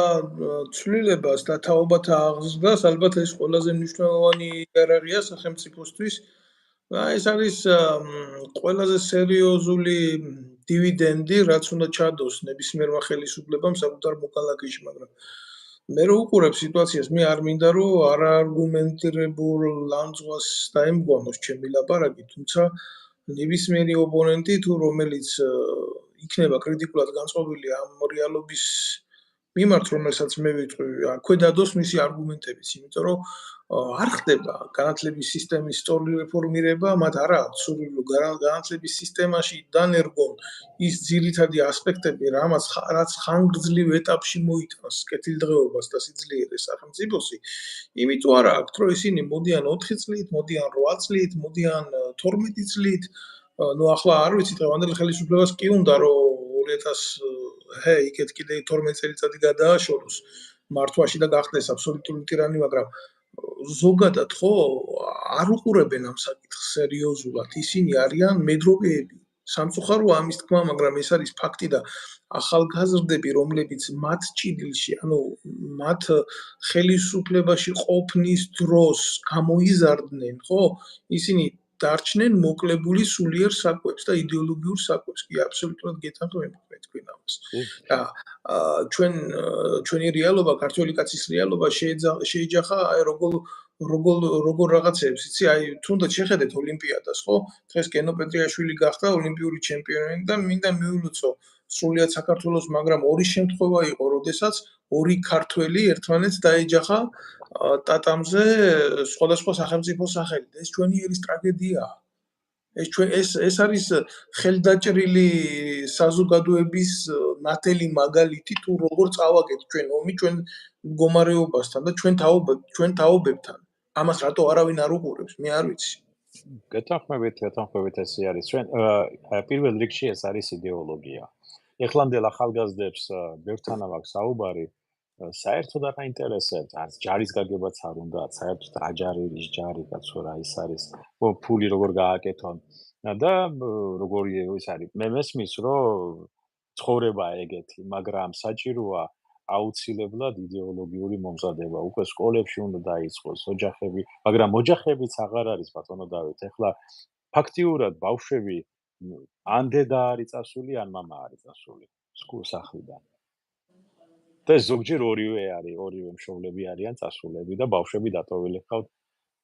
ცვლილებას და თაობათა აღზრდას, ალბათ ეს ყველაზე მნიშვნელოვანი იარაღია სახელმწიფოსთვის. ეს არის ყველაზე სერიოზული დივიდენდი, რაც უნდა ჩადოს ნებისმიერმა ხელისუფლებამ საკუთარ მოქალაქეში, მაგრამ მე რო უყურებ სიტუაციას, მე არ მინდა რომ არაარგუმენტირებულ ლანძღვას დაემგვამოს ჩემი ლაპარაკი, თუმცა ნებისმიერი ოპონენტი თუ რომელიც იქნება კრიტიკულად განწყობილი ამ რეალობის მიმართ, რომელსაც მე ვიტყვი, აქვე დადოს მისი არგუმენტებიც, იმიტომ რომ არ ხდება განათლების სისტემის სწორი რეფორმირება, მათ არ აქვს სურვილი განათლების სისტემაში დანერგონ ის ძირითადი ასპექტები, რაც ხანგრძლივ ეტაპში მოიტანს კეთილდღეობას და სიძლიერეს სახელმწიფოსი, იმიტომ არ აქვს, რომ ისინი მოდიან 4 წლით, მოდიან 8 წლით, მოდიან 12 წლით. ახლა არ ვიცი, დღევანდელ ხელისუფლებას კი უნდა რომ 2000 იქეთ კიდე 12 წელიწადი გადააშოროს მართვაში და გახდეს აბსოლუტური ტირანი, მაგრამ ზოგადად ხო არ უყურებენ ამ საკითხს სერიოზულად. ისინი არიან მედროვეები. სამწუხაროა ამის თქმა, მაგრამ ეს არის ფაქტი და ახალგაზრდები, რომლებიც მათ ჭიდილში, ანუ მათ ხელისუფლებაში ყოფნის დროს გამოიზარდნენ, ხო? ისინი დარჩნენ მოკლებული სულიერ საკვებს და იდეოლოგიურ საკვებს. კი, აბსოლუტურად გეთანხმები მე თქვენ ამას. და ჩვენი რეალობა, ქართველი კაცის რეალობა შეეჯახა აი როგორ რაღაცებს, იცი, აი თუნდაც შეხედეთ ოლიმპიადას, ხო? დღეს გენო პეტრიაშვილი გახდა ოლიმპიური ჩემპიონი და მინდა მიულოცო სრულიად საქართველოს, მაგრამ ორი შემთხვევა იყო, როდესაც ორი ქართველი ერთმანეთს დაეჯახა ტატამზე სხვადასხვა სახელმწიფო სახელით. ეს ჩვენი ერის ტრაგედიაა. ეს არის ხელდაჭრილი საზოგადოების ნათელი მაგალითი თუ როგორ წავაგეთ ჩვენ ომი ჩვენ მდგომარეობასთან და ჩვენ თაობებთან. ამას რატო არავინ არ უყურებს? მე არ ვიცი. გეთანხმებით ესე არის. ჩვენ პირველ რიგში ეს არის იდეოლოგია. ეხლანდელ ახალგაზრდებს ბევრთან აქვს საუბარი, საერთოდ არ აინტერესებს, არც ჯარის გაგებაც არ უნდა, საერთოდ რა ჯარი ის ჯარი, კაცო რა ის არის, ფული როგორ გააკეთონ და როგორი ის არის. მე მესმის, რომ ცხოვრება ეგეთი, მაგრამ საჭიროა აუცილებლად იდეოლოგიური მომზადება. უკვე სკოლებში უნდა დაიწყოს ოჯახები, მაგრამ ოჯახებიც აღარ არის ბატონო დავით. ეხლა ფაქტიურად ბავშვები ან დედა არის წასული, ან მამა არის წასული სახლიდან. და ზოგჯერ ორივე არის, ორივე მშობლები არიან წასულები და ბავშვები დატოვილი ხავთ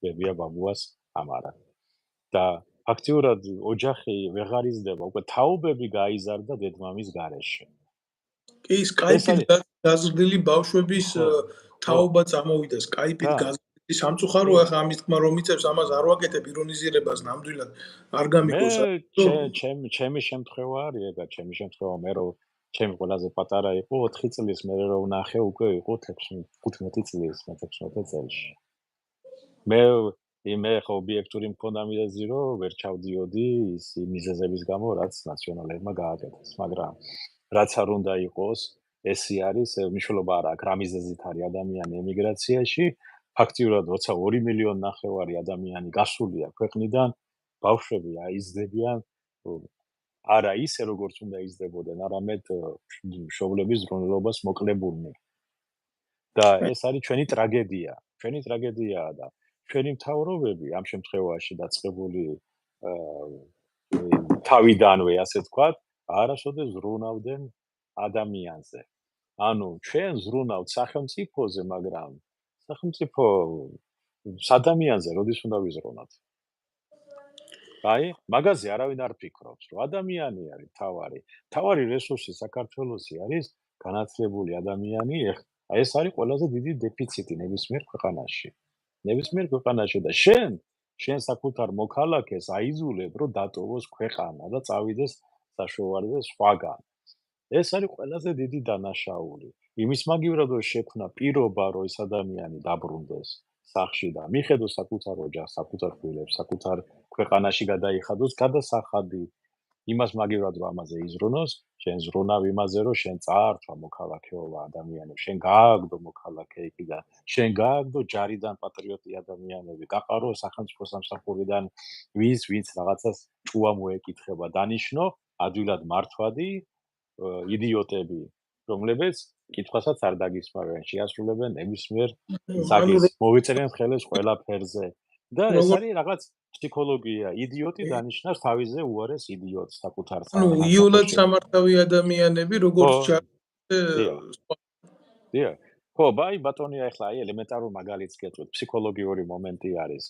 ბებია ბაბუას ამარად. და ფაქტიურად ოჯახი ვეღარ იზრდება, უკვე თაობები გაიზარდა დედმამის გარეშე. კი, სკაიპით გაზრდილი ბავშვების თაობა წამოვიდა, სკაიპით გაზრდილი სამწუხაროა, ახლა ამის თქმა რომ იწევს, ამას არ ვაკეთებ ირონიზირებას ნამდვილად არ გამიგოს. ჩემი შემთხვევა არის ეგა, ჩემი შემთხვევა მე რომ ჩემი ყველაზე პატარა იყო 4 წლის, მე რომ ვნახე უკვე იყო 15 წლის, 16 წელში. მე ხო ობიექტური მქონდა მიზეზი, რომ ვერ ჩავდიოდი ის მიზეზების გამო, რაც ნაციონალებმა გააკეთეს, მაგრამ რაც არ უნდა იყოს, ესი არის მნიშვნელობა არ აქვს, რა მიზეზით არის ადამიანი ემიგრაციაში, ფაქტიურად როცა 2 მილიონი ნახევარი ადამიანი გასულია ქვეყნიდან, ბავშვები აიზრდებიან არა ისე როგორც უნდა იზრდებოდნენ, არამედ მშობლების ზრუნველობას მოკლებულნი. და ეს არის ჩვენი ტრაგედია. ჩვენი ტრაგედიაა და ჩვენი მთავრობები ამ შემთხვევაში დაწყებული თავიდანვე, ასე ვთქვათ, არასოდეს ზრუნავდნენ ადამიანზე. ანუ ჩვენ ზრუნავთ სახელმწიფოზე, მაგრამ სახელმწიფო ადამიანზე როდის უნდა ვიზრუნოთ? აი, მაგაზე არავინ არ ფიქრობს, რომ ადამიანი არის თავარი. თავარი რესურსი საქართველოსი არის განათლებული ადამიანი. აი ეს არის ყველაზე დიდი დეფიციტი ნებისმიერ ქვეყანაში. ნებისმიერ ქვეყანაში და შენ საკუთარ მოქალაქეს აიძულებ, რომ დატოვოს ქვეყანა და წავიდეს საშუალოზე სხვაგან. ეს არის ყველაზე დიდი დანაშაული. იმის მაგივრად რომ შექმნა პირობა, რომ ეს ადამიანი დაბრუნდეს სახლში და მიხედოს საკუთარ ოჯახს, საკუთარ შვილებს, საკუთარ ქვეყანაში გადაიხადოს გადასახადი. იმას მაგივრად რომ ამაზე იზრუნოს, შენ ზრუნავ იმაზე, რომ შენ წაართვა მოქალაქეობა ადამიანებს, შენ გააგდო მოქალაქე იქიდან, შენ გააგდო ჯარიდან პატრიოტი ადამიანები, გაყარო სახელმწიფო სამსახურიდან ვინც რაღაცას ჭუა მოეკითხება, დანიშნო ადვილად მართვადი იდიოტები, რომლებიც კითხვასაც არ დაგისმევენ, შეასრულებენ ნებისმიერ ზაგის, მოვიწერენ ხელებს ყველაფერზე. და ეს არის რაღაც ფსიქოლოგია. იდიოტი დანიშნავს თავიზე უარეს იდიოტს საკუთარ სამართალში. ანუ იოლად სამართავი ადამიანები, როგორც დიახ. ხო, ბატონია, ახლა აი ელემენტარულ მაგალითს გეტყვით, ფსიქოლოგიური მომენტი არის.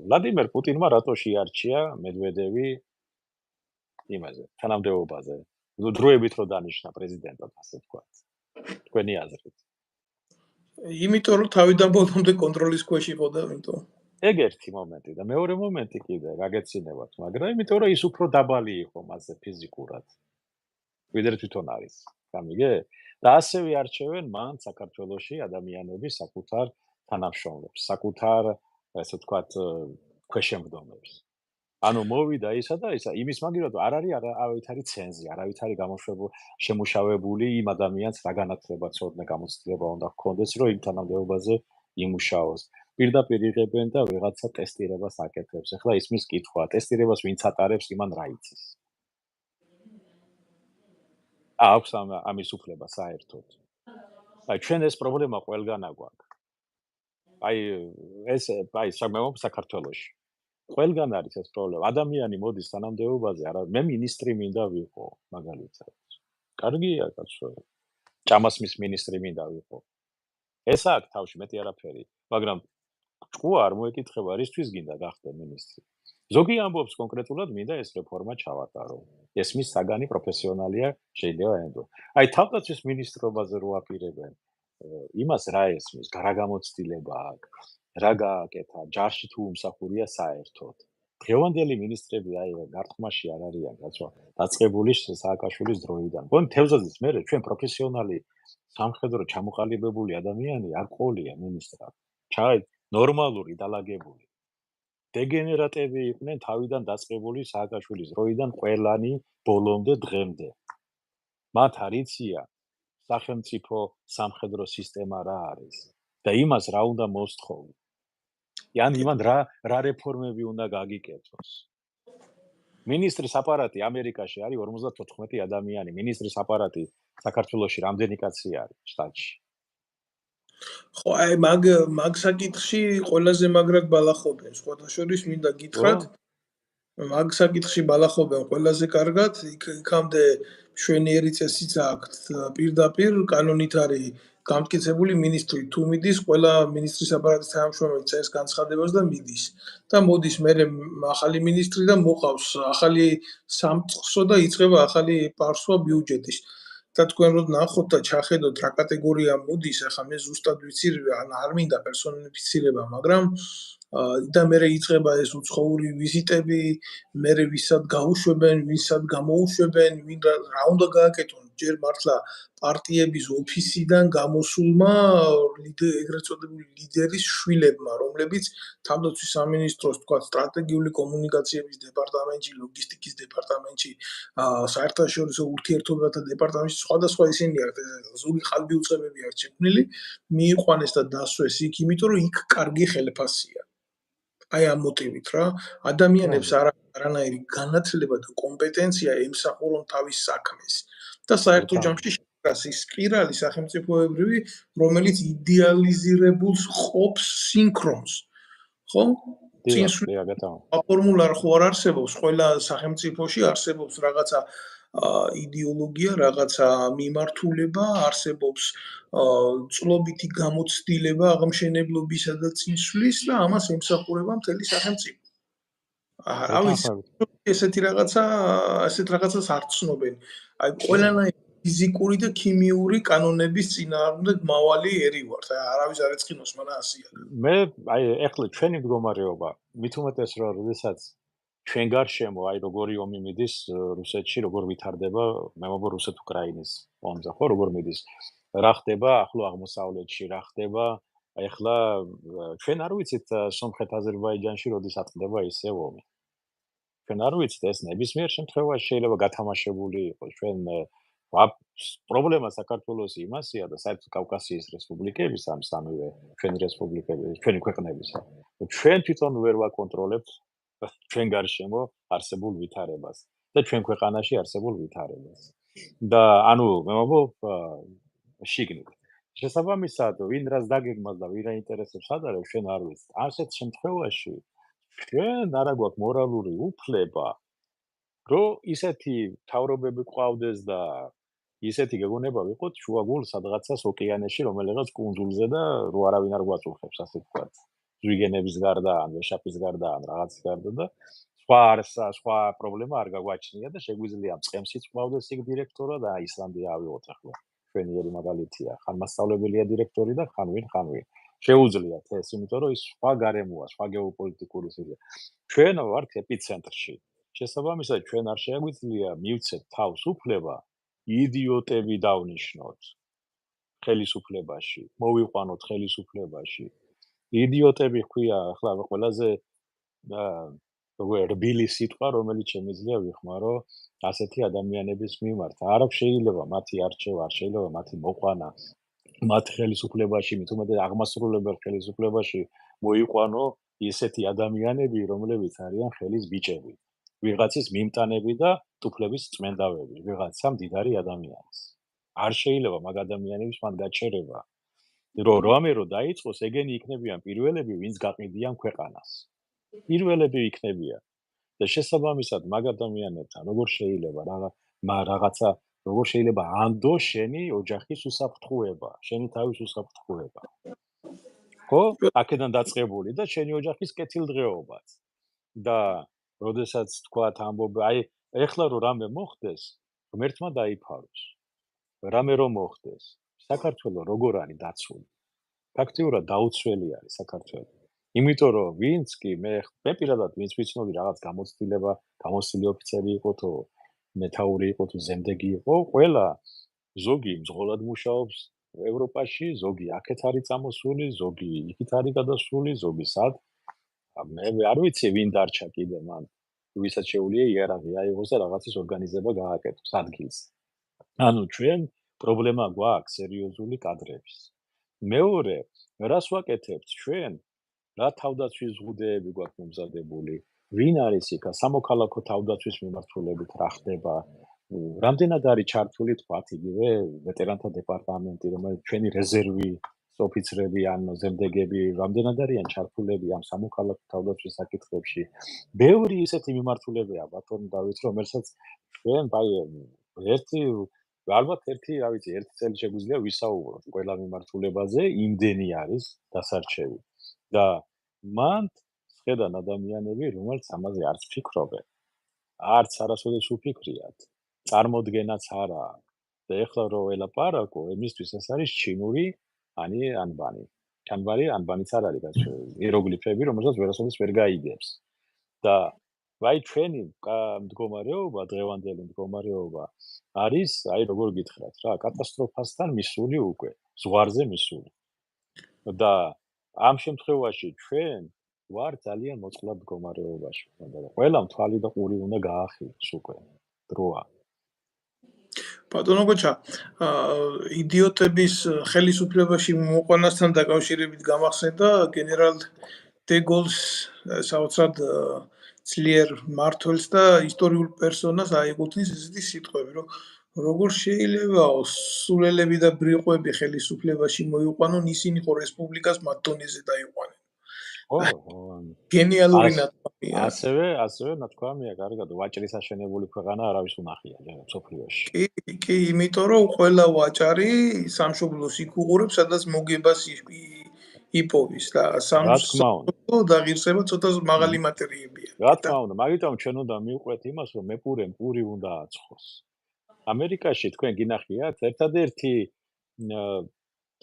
ვლადიმერ პუტინმა რატო შეარჩია მედვედევი იმაზე, თანამდებობაზე? დროებით რო დანიშნა პრეზიდენტად, ასე ვთქვათ. თქვენი აზრით. იმიტომ რომ თავიდან ბოლომდე კონტროლის ქვეშ იყო და ამიტომ. ეგ ერთი მომენტი და მეორე მომენტი კიდე გაგეცინებათ, მაგრამ იმიტომ რომ ის უფრო დაბალი იყო მასზე ფიზიკურად. ვიდრე თვითონ არის. გამიგე? და ასევე არჩევენ მან საქართველოში ადამიანები საკუთარ თანამშრომლებს, საკუთარ, ასე ვთქვათ, ქვეშემბდომებს. ანუ მოვიდა ისა და ისა, იმის მაგივრად არ არის არავითარი ცენზი, არავითარი შემუშავებული იმ ადამიანს რა განათლება, ცოდნა, გამოცდილება უნდა ჰქონდეს, რომ იმ თანამდებობაზე იმუშაოს. პირდაპირ იღებენ და ვიღაცა ტესტირებას აკეთებს. ახლა ისმის კითხვა, ტესტირებას ვინც ატარებს, იმან რა იცის? აქვს ამის უფლება საერთოდ. აი ჩვენ ეს პრობლემა ყველგან აგვაქვს. აი საქართველოში. ყველგან არის ეს პრობლემა. ადამიანი მოდის თანამდებობაზე, არა მე მინისტრი მინდა ვიყო, მაგალითად. კარგია კაცო. ჭამასმის მინისტრი მინდა ვიყო. ეს აქვს თავში მეტი არაფერი, მაგრამ ჭკუა არ მოეკითხება, რისთვის გინდა გახდე მინისტრი. ზოგი ამბობს კონკრეტულად მინდა ეს რეფორმა ჩავატარო. ეს მის საგანი პროფესიონალია, შეიძლება ენდო. აი თავდაცვის მინისტრობაზე რო აპირებენ, იმას რა ესმის, რა გამოცდილება აქვს, რა გააკეთა, ჯარში თუ უმსახურია საერთოდ. დღევანდელი მინისტრები აი გარტყმაში არ არიან, კაცო, დაწყებული სააკაშვილის დროიდან. გონი თევზაძის მერე ჩვენ პროფესიონალი სამხედრო ჩამოყალიბებული ადამიანი არ ყოლია მინისტრად. ნორმალური დალაგებული. დეგენერატები იყვნენ თავიდან დაწყებული სააკაშვილის დროიდან ყველანი ბოლომდე დღემდე. მათ არ იცია სახელმწიფო სამხედრო სისტემა რა არის და იმას რა უნდა მოსთხოვო. ან იმან რა რეფორმები უნდა გაგიკეთოს. მინისტრის აპარატი ამერიკაში არის 54 ადამიანი, მინისტრის აპარატი საქართველოში რამდენი კაცი არის შტატში? ხო, აი მაგ საკითხში ყველაზე მაგრად ბალახობენ. სხვათა შორის მინდა გითხრათ, მაგ საკითხში ბალახობენ ყველაზე კარგად, იქამდე მშვენიერი წესიც აქვს პირდაპირ კანონით არის გამტკიცებული მინისტრი თუ მიდის, ყველა მინისტრის აპარატის თანამშრომელი წეს განცხადებას და მიდის. და მოდის მერე ახალი მინისტრი და მოყავს ახალი სამწყსო და იწყება ახალი პარსვა ბიუჯეტის. და თქვენ რო ნახოთ და ჩახედოთ რა კატეგორია მოდის, ახლა მე ზუსტად ვიცი, არ მინდა პერსონიფიცირება, მაგრამ და მერე იწყება ეს უცხოური ვიზიტები, მერე ვისაც გაუშვებენ, ვისაც გამოუშვებენ, რა უნდა გააკეთონ, ჯერ მართლა პარტიების ოფისიდან გამოსულმა ეგრეთ წოდებული ლიდერის შვილებმა, რომლებიც თავდაცვის სამინისტროს თქვა სტრატეგიული კომუნიკაციების დეპარტამენტში, ლოგისტიკის დეპარტამენტში, საერთაშორისო ურთიერთობათა დეპარტამენტში სხვადასხვა ისინი ზოგი ხალბიუწებები აქვს შექმნილი, მიიყვანეს და დასვეს იქ, იმიტომ რომ იქ კარგი ხელფასია. აი ამ მოტივით რა, ადამიანებს არანაირი განათლება და კომპეტენცია ემსახურონ თავის საქმეს. და საერთო ჯამში შეკრას ის სპირალი სახელმწიფოებრივი, რომელიც იდეალიზირებულს ყოფს სინქრონს. ხო? ფორმულა ხო არ არსებობს, ყველა სახელმწიფოში არსებობს რაღაცა იდეოლოგია, რაღაცა მიმართულება, არსებობს წლობითი გამოცდილება აღმშენებლობისა და წინსვლის და ამას ემსახურება მთელი სახელმწიფო. რა ვიცი, ესეთ რაღაცას არ ცნობენ. აი ყველანაირი ფიზიკური და ქიმიური კანონების წინააღმდეგ მავალი ერი ვართ. აი არავის არ ეწყინოს მანა ასია. მე აი ეხლა ჩვენი მდგომარეობა, მით უმეტეს რომ როდესაც ჩვენ გარშემო აი როგორი ომი მიდის რუსეთში, როგორ ვითარდება, მე მგონი რუსეთ-უკრაინის ომზე, ხო, როგორ მიდის. რა ხდება ახლო აღმოსავლეთში, რა ხდება ეხლა ჩვენ არ ვიცით სომხეთ-აზერბაიჯანში როდის ატყდება ისე ომი. ჩვენ არ ვიცით, ეს ნებისმიერ შემთხვევაში შეიძლება გათამაშებული იყოს. ჩვენ პრობლემა საქართველოს იმასია და საერთოდ კავკასიის რესპუბლიკების ამ სამივე ჩვენი რესპუბლიკების, ჩვენი ქვეყნებისა. ჩვენ თვითონ ვერ ვაკონტროლებთ ჩვენ გარშემო არსებულ ვითარებას და ჩვენ ქვეყანაში არსებულ ვითარებას. და ანუ მე მგონი შიგნით. შესაბამისად, ვინ რას დაგეგმავს და ვინ რა ინტერესებს ადარებს, ჩვენ არ ვიცით. ასეთ შემთხვევაში ჩვენ არ აქვს მორალური უფლება, რომ ისეთი თავრობები ყავდეს და ისეთი გეგონება ვიყოთ შუაგულ სადღაცას ოკეანეში, რომელიღაც კუნძულზე და რო არავინ არ გვაწუხებს, ასე ვთქვათ. ზვიგენების გარდა, ან ვეშაპის გარდა, ან რაღაც გარდა და სხვა პრობლემა არ გაგვაჩნია და შეგვიძლია მწყემსიც ყავდეს იქ დირექტორად და ისლანდია ავიღოთ ახლა. ჩვენი მაგალითია, ხან მასწავლებელია დირექტორი და ხან ვინ. შეუძლიათ ეს, იმიტომ რომ ის სხვა გარემოა, სხვა გეოპოლიტიკური სიტუაცია. ჩვენ ვართ ეპიცენტრში. შესაბამისად, ჩვენ არ შეგვიძლია მივცეთ თავს უფლება იდიოტები დავნიშნოთ ხელისუფლებაში, მოვიყვანოთ ხელისუფლებაში. იდიოტები ხويა, ახლა ყველაზე რბილი სიტყვა, რომელიც შემიძლია ვიხმარო ასეთი ადამიანების მიმართ. არ შეიძლება მათი არჩევა, არ შეიძლება მათი მოყვანა მათ ხელისუფლებაში, მით უმეტეს აღმასრულებელ ხელისუფლებაში მოიყვანო ისეთი ადამიანები, რომლებიც არიან ხელის ბიჭები, ვიღაცის მიმტანები და ტუფლების წმენდავები, ვიღაცა მდიდარი ადამიანის. არ შეიძლება მაგ ადამიანებს მან გაჩერება, რომ დაიწყოს, ეგენი იქნებიან პირველები, ვინც გაყიდიან ქვეყანას. პირველები იქნებიან. და შესაბამისად მაგ ადამიანებთან როგორ შეიძლება რაღაცა როგორ შეიძლება ანდო შენი ოჯახის უსაფრთხოება, შენი თავის უსაფრთხოება. ხო? აქედან დაწყებული და შენი ოჯახის კეთილდღეობაც. და როდესაც თქვათ ამბობ, ეხლა რომ რამე მოხდეს, ღმერთმა დაიფაროს. რამე რომ მოხდეს, საქართველოს როგორ არის დაცული? ფაქტიურად დაუცველი არის საქართველოს. იმიტომ რომ ვინც კი მე პირადად ვინც ვიცნობი რაღაც გამოცდილი ოფიცერი იყო თუ მეთაური იყო თუ ზემდეგი იყო, ყველა ზოგი მძღოლად მუშაობს ევროპაში, ზოგი აქეთ არის წამოსული, ზოგი იქით არის გადასული, ზოგი სად. მე არ ვიცი ვინ დარჩა კიდე მან, ვისაც შეუძლია იარაღი აიღოს და რაღაცის ორგანიზება გააკეთოს ადგილს. ანუ ჩვენ პრობლემა გვაქვს სერიოზული კადრების. მეორე, რას ვაკეთებთ ჩვენ? რა თავდაცვის ზღუდეები გვაქვს მომზადებული? ვინ არის იქ? სამოქალაქო თავდაცვის მიმართულებით რა ხდება? რამდენად არის ჩართული თქვათ იგივე ვეტერანთა დეპარტამენტი, რომელიც ჩვენი რეზერვის ოფიცრები ან ზემდეგები რამდენად არიან ჩართულები ამ სამოქალაქო თავდაცვის საკითხებში? ბევრი ისეთი მიმართულებაა ბატონ დავით, რომელსაც ჩვენ ალბათ ერთი წელი შეგვიძლია ვისაუბროთ ყველა მიმართულებაზე, იმდენი არის დასარჩევი. და მან შედან ადამიანები, რომელსაც ამაზე არც ფიქრობენ, არც არასოდეს უფიქრიათ, წარმოდგენაც არა. და ეხლა რო ელაპარაკო, იმისთვის ეს არის ჩინური ანბანი. ანბანიც არ არის იეროგლიფები, რომელსაც ვერასოდეს ვერ გაიგებს. და ჩვენი მდგომარეობა, დღევანდელი მდგომარეობა არის, როგორ გითხრათ რა, კატასტროფასთან მისული უკვე, ზღვარზე მისული. და ამ შემთხვევაში ჩვენ ვარ ძალიან მოწყვლად მდგომარეობაში. ყველამ თვალი და ყური უნდა გაახილოს უკვე. დროა. ბატონო გოჩა, იდიოტების ხელისუფლებაში მოყვანასთან დაკავშირებით გამახსენდა გენერალ დე გოლს საოცრად ძლიერ მმართველს და ისტორიულ პერსონას აეკუთვნის ესეთი სიტყვები, რომ როგორ შეიძლება სულელები და ბრიყვები ხელისუფლებაში მოიყვანონ, ისინი ხო რესპუბლიკას მათ დონეზე დაიყვანენ. გენიალური ნათქვამია. ასევე ნათქვამია, კარგად, ვაჭრის აშენებული ქვეყანა არავის უნახია მსოფლიოში. კი, იმიტომ რომ ყველა ვაჭარი სამშობლოს იქ უყურებს, სადაც მოგებას იპოვის და სამშობლო დაღირსება ცოტა მაღალი მატერიებია. რა თქმა უნდა, მაგიტომ ჩვენ უნდა მივყვეთ იმას, რომ მეპურემ პური უნდა აცხოს. ამერიკაში თქვენ გინახიათ, ერთადერთი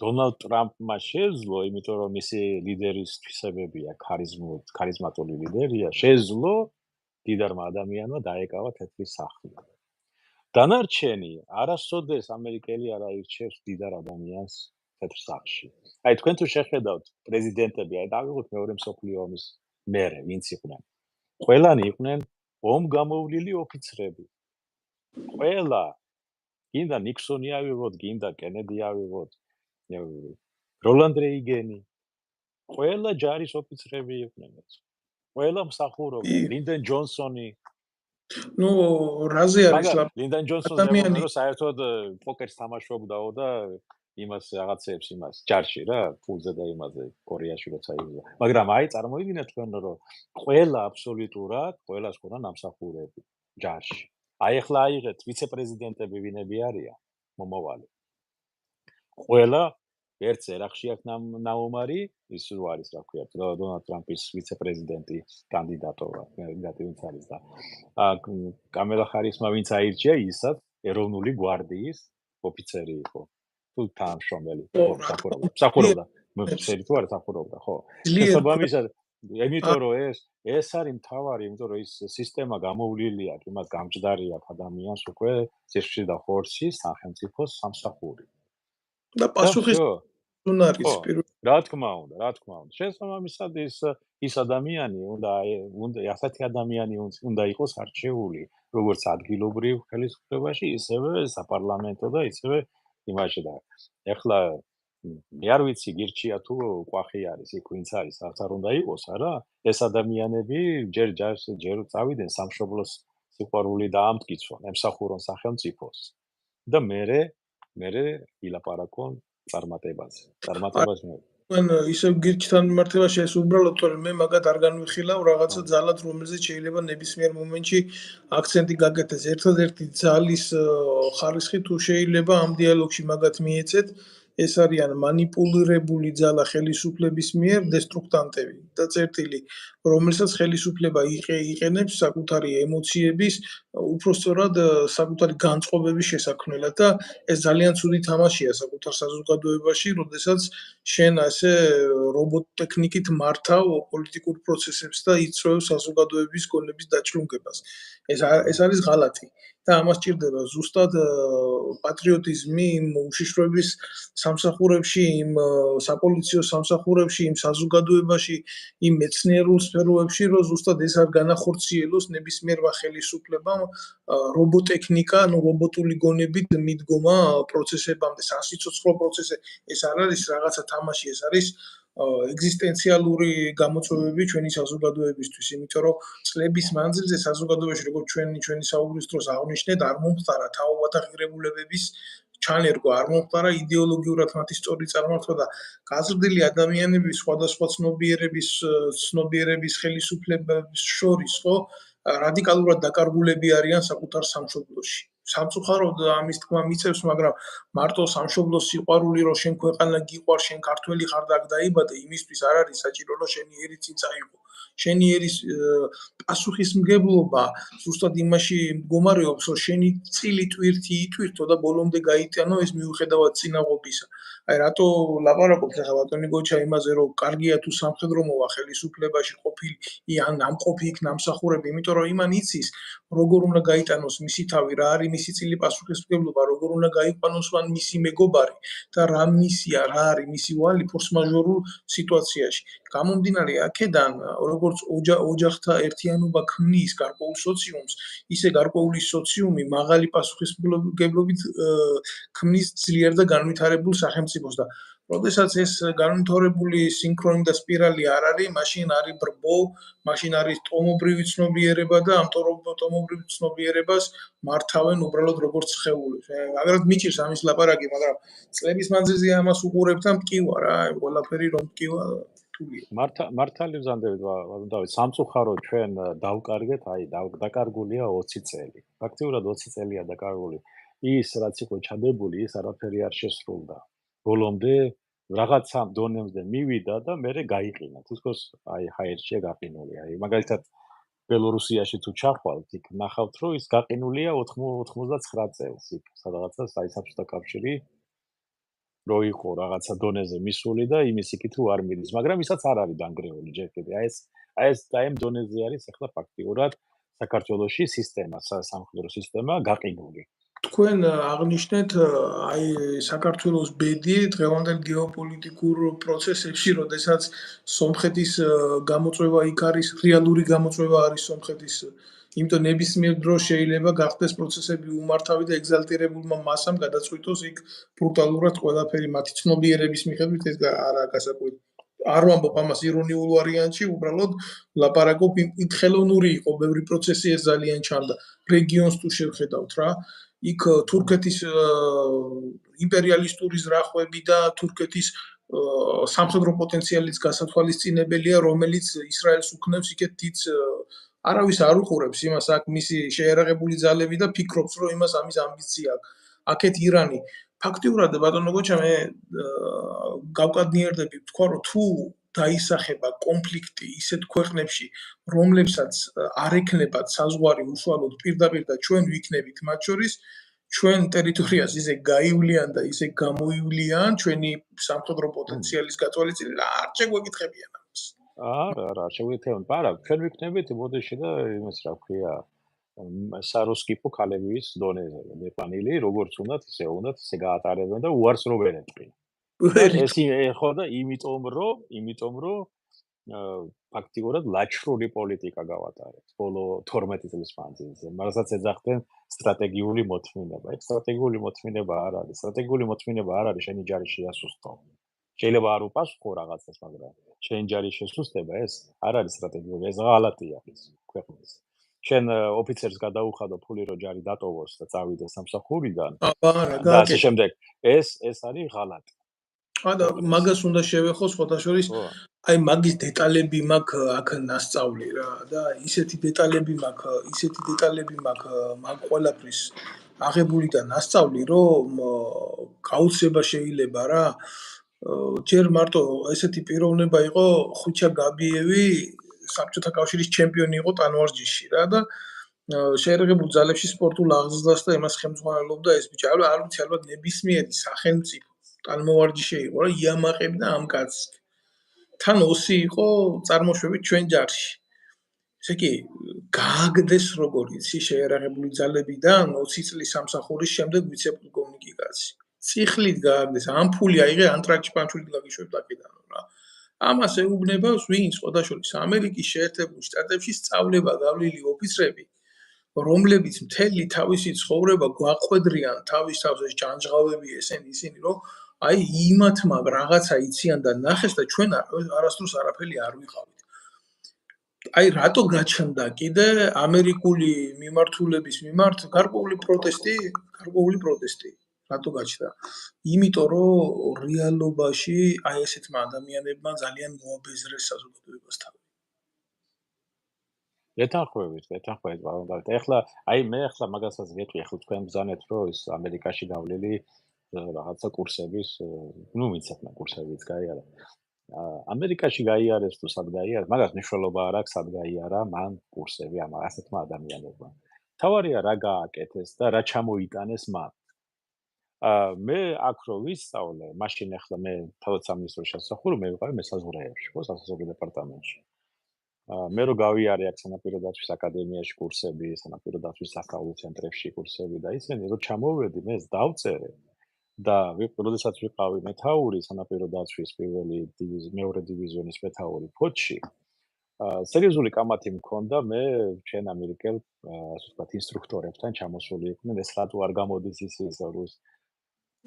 დონალდ ტრამპმა შეძლო, იმიტომ რომ მისი ლიდერის თვისებებია, ქარიზმატული ლიდერია, შეძლო დიდარმა ადამიანმა დაეკავა თეთრი სახლი. დანარჩენი არასოდეს ამერიკელი არ აირჩევს დიდარ ადამიანს თეთრ სახლში. თქვენ თუ შეხედავთ პრეზიდენტები, დავიღოთ მეორე მსოფლიო ომის მერე, ვინც იყვნენ. ყველანი იყვნენ ომგამოვლილი ოფიცრები. ყველა გინდა ნიქსონი ავიღოთ, გინდა კენედი ავიღოთ, როლანდ რეიგენი, ყველა ჯარის ოფიცრები იყვნენ. ყველა მსახურობდა, ლინდენ ჯონსონი. რაზე არის ლინდენ ჯონსონი რომ საერთოდ პოკერს თამაშობდაო და იმას რაღაცებს იმას ჯარში რა, ფულზე და იმაზე კორეაში როცა იღია. მაგრამ წარმოვიდგინეთ თქვენ რომ ყველა აბსოლუტურად ყველას ქონდა ნამსახურები ჯარში. ახლა აიღეთ ვიცე-პრეზიდენტები ვინები არიან მომავალი. ყველა ერთ ერახში აქვს ნაუმარი, ის რო არის რა ქვია, დონალდ ტრამპის ვიცე-პრეზიდენტი კანდიდატობა, ვინც არის და კამელა ჰარისმა ვინც აირჩია, ისაც ეროვნული გვარდიის ოფიცერი იყო. თუ თანამშრომელი, მსახურობდა. მოფიცერი თუ არა მსახურობდა, ხო. შესაბამისად, იმიტომ რომ ეს არის მთავარი, იმიტომ რომ ის სისტემა გამოვლილი აქვს, იმას გამჯდარი აქვს ადამიანს უკვე ზეში და ხორცი სახელმწიფოს სამსახური. და პასუხის უნარის რა თქმა უნდა. შესაბამისად ის ადამიანი უნდა ასეთი ადამიანი უნდა იყოს არჩეული, როგორც ადგილობრივ ხელისუფლებაში, ისევე საპარლამენტო და ისევე იმაში და ეხლა მე არ ვიცი გირჩია თუ კვახი არის იქ ვინც არის არც არ უნდა იყოს არა ეს ადამიანები ჯერ წავიდნენ სამშობლოს სიყვარული დაამტკიცონ ემსახურონ სახელმწიფოს და მერე ილაპარაკონ წარმატებას მე ან ისევ გირჩთან მიმართებაში ეს უბრალოდ თორემ მე მაგათ არ განვიხილავ რაღაცა ძალად რომელზეც შეიძლება ნებისმიერ მომენტში აქცენტი გაკეთდეს. ერთადერთი ძალის ხარისხი თუ შეიძლება ამ დიალოგში მაგათ მიეცეთ, ეს არიან მანიპულირებული ძალა ხელისუფლების მიერ დესტრუქტანტები და წერტილი, რომელსაც ხელისუფლება იყენებს საკუთარი ემოციების, უпростоრად საკუთარი განწყობების შესაქმნელად და ეს ძალიან ცუდი თამაშია საკუთარ საზოგადოებაში, როდესაც შენ ასე რობოტ ტექნიკით მართავ პოლიტიკურ პროცესებს და იწვევ საზოგადოების გონების დაჩლუნგებას. ეს არის ღალატი და ამას ჭირდება ზუსტად პატრიოტიზმი იმ უშიშროების სამსახურებში, იმ საპოლიციო სამსახურებში, იმ საზოგადოებაში, იმ მეცნიერულ სფეროებში, რომ ზუსტად ეს არ განახორციელოს ნებისმიერმა ხელისუფლებამ რობოტექნიკა, ანუ რობოტული გონებით მიდგომა პროცესებამდე, სასიცოცხლო პროცესზე. ეს არ არის რაღაცა თამაში, ეს არის ეგზისტენციალური გამოწვევები ჩვენი საზოგადოებისთვის, იმიტომ რომ წლების მანძილზე საზოგადოებაში, როგორც ჩვენი საუბრის დროს აღვნიშნეთ, არ მომხდარა თაობათა ღირებულებების ჩანერგვა, არ მომხდარა იდეოლოგიურად მათი სწორი წარმართვა და გაზრდილი ადამიანების სხვადასხვა ცნობიერების ხელისუფლების შორის, ხო, რადიკალურად დაკარგულები არიან საკუთარ სამშობლოში. სამწუხაროდ ამის თქმა მიწევს, მაგრამ მარტო სამშობლოს სიყვარული, რომ შენ ქვეყანა გიყვარს, შენ ქართველი ხარ და აქ დაიბადე, იმისთვის არ არის საჭირო, რომ შენი ერი წინ წაიღო. შენი ერის პასუხისმგებლობა ზუსტად იმაში მდგომარეობს, რომ შენი წილი ტვირთი იტვირთო და ბოლომდე გაიტანო ეს მიუხედავად წინაღობისა. აი რატო ლაპარაკობთ ახლა ბატონი გოჩა იმაზე, რომ კარგია თუ სამხედრო მოვა ხელისუფლებაში ყოფილი ან ამყოფი იქ ნამსახურები, იმიტომ რომ იმან იცის როგორ უნდა გაიტანოს მისი თავი, რა არის მისი წილი პასუხისმგებლობა, როგორ უნდა გაიყვანოს მან მისი მეგობარი და რა მისია, რა არის მისი ვალი ფორს-მაჟორულ სიტუაციაში. გამომდინარე აქედან, როგორც ოჯახთა ერთიანობა ქმნის გარკვეულ სოციუმს, ისე გარკვეული სოციუმი მაღალი პასუხისმგებლობით ქმნის ძლიერ და განვითარებულ სახელმწიფოს და როდესაც ეს განვითარებული სინქრონი და სპირალი არ არის, მაშინ არის ბრბო, მაშინ არის ტომობრივი ცნობიერება და ამ ტომობრივ ცნობიერებას მართავენ უბრალოდ როგორც სხეულებს. მაგრამ მიჭირს ამის ლაპარაკი, მაგრამ წლების მანძილზე ამას უყურებთ და მტკივა რა, ყველაფერი რომ მტკივა რთულია. მართალი ვზანდებით დავით სამწუხაროდ ჩვენ დავკარგეთ აი დაკარგულია 20 წელი ფაქტიურად 20 წელია დაკარგული ის რაც იყო ჩადებული ის არაფერი არ შესრულდა ბოლომდე რაღაცა დონემდე მივიდა და მერე გაიყინა თითქოს აი ჰაერშია გაყინული აი მაგალითად ბელორუსიაში თუ ჩახვალთ იქ ნახავთ რომ ის გაყინულია 99 წელს იქ სადღაცა საბჭოთა კავშირი რო იყო რაღაცა დონეზე მისული და იმის იქით რო არ მიდის, მაგრამ ისაც არ არის დანგრეული ჯერ კიდე. აი ეს ამ დონეზე არის ახლა ფაქტიურად საქართველოში სისტემა, სამხედრო სისტემა გაყინული. თქვენ აღნიშნეთ აი საქართველოს ბედი დღევანდელ გეოპოლიტიკურ პროცესებში, როდესაც სომხეთის გამოწვევა იქ არის, რეალური გამოწვევა არის სომხეთის, იმიტომ ნებისმიერ დროს შეიძლება გახდეს პროცესები უმართავი და ეგზალტირებულმა მასამ გადაწყვიტოს იქ ბრუტალურად ყველაფერი მათი ცნობიერების მიხედვით ეს არა გასაკვირი. არ ვამბობ ამას ირონიულ ვარიანტში, უბრალოდ ლაპარაკობ იმ ხელოვნური იყო, ბევრი პროცესი ეს ძალიან ჩანდა. რეგიონს თუ შევხედავთ რა, იქ თურქეთის იმპერიალისტური ზრახვები და თურქეთის სამხედრო პოტენციალის გასათვალისწინებელია, რომელიც ისრაელს უქნევს იქეთ დიდ არავის არ უყურებს იმას აქ მისი შეერაღებული ძალები და ფიქრობს, რომ იმას ამის ამბიცია აქვს. აქეთ ირანი ფაქტიურად ბატონო გოჩა მე გავკადნიერდები თქვა რომ თუ დაისახება კონფლიქტი ისეთ ქვეყნებში, რომლებსაც არ ექნებათ საზღვარი უშუალოდ პირდაპირ და ჩვენ ვიქნებით მათ შორის ჩვენ ტერიტორიას ისე გაივლიან და ისე გამოივლიან ჩვენი სამხედრო პოტენციალის გათვალისწინებით, არ შეგვეკითხებიან ამას. არა, შეგვიძლია, არა, ჩვენ ვიქნებით მოდეში და იმას რა ქვია, საროსკიპო ქალებიის დონეზე მეყვანილი, როგორც უნდათ, ისე გაატარებენ და უარს რო ვერ ეტყვი. ეს ხო და იმიტომ რომ ფაქტიურად ლაჩრული პოლიტიკა გავატარეთ ბოლო 12 წლის მანძილზე, რომელსაც ეძახდნენ სტრატეგიული მოთმინება. ეს სტრატეგიული მოთმინება არ არის. სტრატეგიული მოთმინება არ არის შენი ჯარის შეასუსტო. შეიძლება არ უპასუხო რაღაცას, მაგრამ შენი ჯარის შესუსტება ეს არ არის სტრატეგიული, ეს ღალატია ის ქვეყნის. შენ ოფიცერს გადაუხადო ფული რომ ჯარი დატოვოს და წავიდეს სამსახურიდან აბა რა და ასე გააკეთე. შემდეგ. ეს არის ღალატი. და მაგას უნდა შევეხო სხვათა შორის, ხო. აი მაგის დეტალები მაქვს აქ ნასწავლი რა და ისეთი დეტალები მაქვს მაგ ყველაფრის აღებული და ნასწავლი, რომ გაუცება შეიძლება რა. ჯერ მარტო ესეთი პიროვნება იყო ხვიჩა გაბიევი, საბჭოთა კავშირის ჩემპიონი იყო ტანვარჯიშში რა და შეერაღებულ ძალებში სპორტულ აღზრდას და იმას ხელმძღვანელობდა ეს ბიჭი. არ ვიცი, ალბათ ნებისმიერი სახელმწიფო ტანმოვარჯიშე იყო რა, იამაყებდა ამ კაცს. თან ოსი იყო წარმოშვებით ჩვენ ჯარში. ესე იგი, გააგდეს როგორ იცი შეერაღებული ძალებიდან 20 წლის სამსახურის შემდეგ ვიცე-პოლკოვნიკი კაცი. წიხლით გააგდეს, ამფული აიღე ანტრაკში პანჩურით გაგიშვებდა აქედან რა. ამას ეუბნებავს ვინ? სხვათა შორის ამერიკის შეერთებულ შტატებში სწავლება გავლილი ოფიცრები, რომლებიც მთელი თავისი ცხოვრება გვაყვედრიან თავის თავს ეს ჯანჯღავები ისინი რომ აი იმათმა რაღაცა იციან და ნახეს და ჩვენ არასდროს არაფერი არ ვიყავით. აი რატო გაჩნდა კიდე ამერიკული მიმართულების მიმართ გარკვეული პროტესტი? რატო გაჩნდა? იმიტომ რომ რეალობაში აი ესეთმა ადამიანებმა ძალიან მოაბეზრეს საზოგადოებასთან. ეთანხმებით, ბატონო. ეხლა მე მაგასაც ვეტყვი, ახლა თქვენ ბრძანეთ, რომ ის ამერიკაში გავლილი რაღაცა კურსების, მიცემა კურსებიც გაიარა. ამერიკაში გაიარეს თუ სად გაიარა, მაგას მნიშვნელობა არ აქვს, სად გაიარა მან კურსები ამ ასეთმა ადამიანებმა. თავარია რა გააკეთეს და რა ჩამოიტანეს მან. მე აქ რო ვისწავლე, მაშინ ახლა მე თავად სამინისტროში შესახურ მე ვიყავი მესაზღვრეებში, ხო, სასაზღვრო დეპარტამენტში. მე რო გავიარე აქ სანაპირო დაცვის აკადემიაში კურსები, სანაპირო დაცვის სასწავლო ცენტრებში კურსები და ისინი რო ჩამოვედი, მე დავწერე და როდესაც ვიყავი მეთაური სანაპირო დაცვის მეორე დივიზიონის მეთაური ფოთში, სერიოზული კამათი მქონდა მე ჩვენ ამერიკელ, ასე ვთქვათ, ინსტრუქტორებთან ჩამოსული იყვნენ, ეს რატო არ გამოდის ის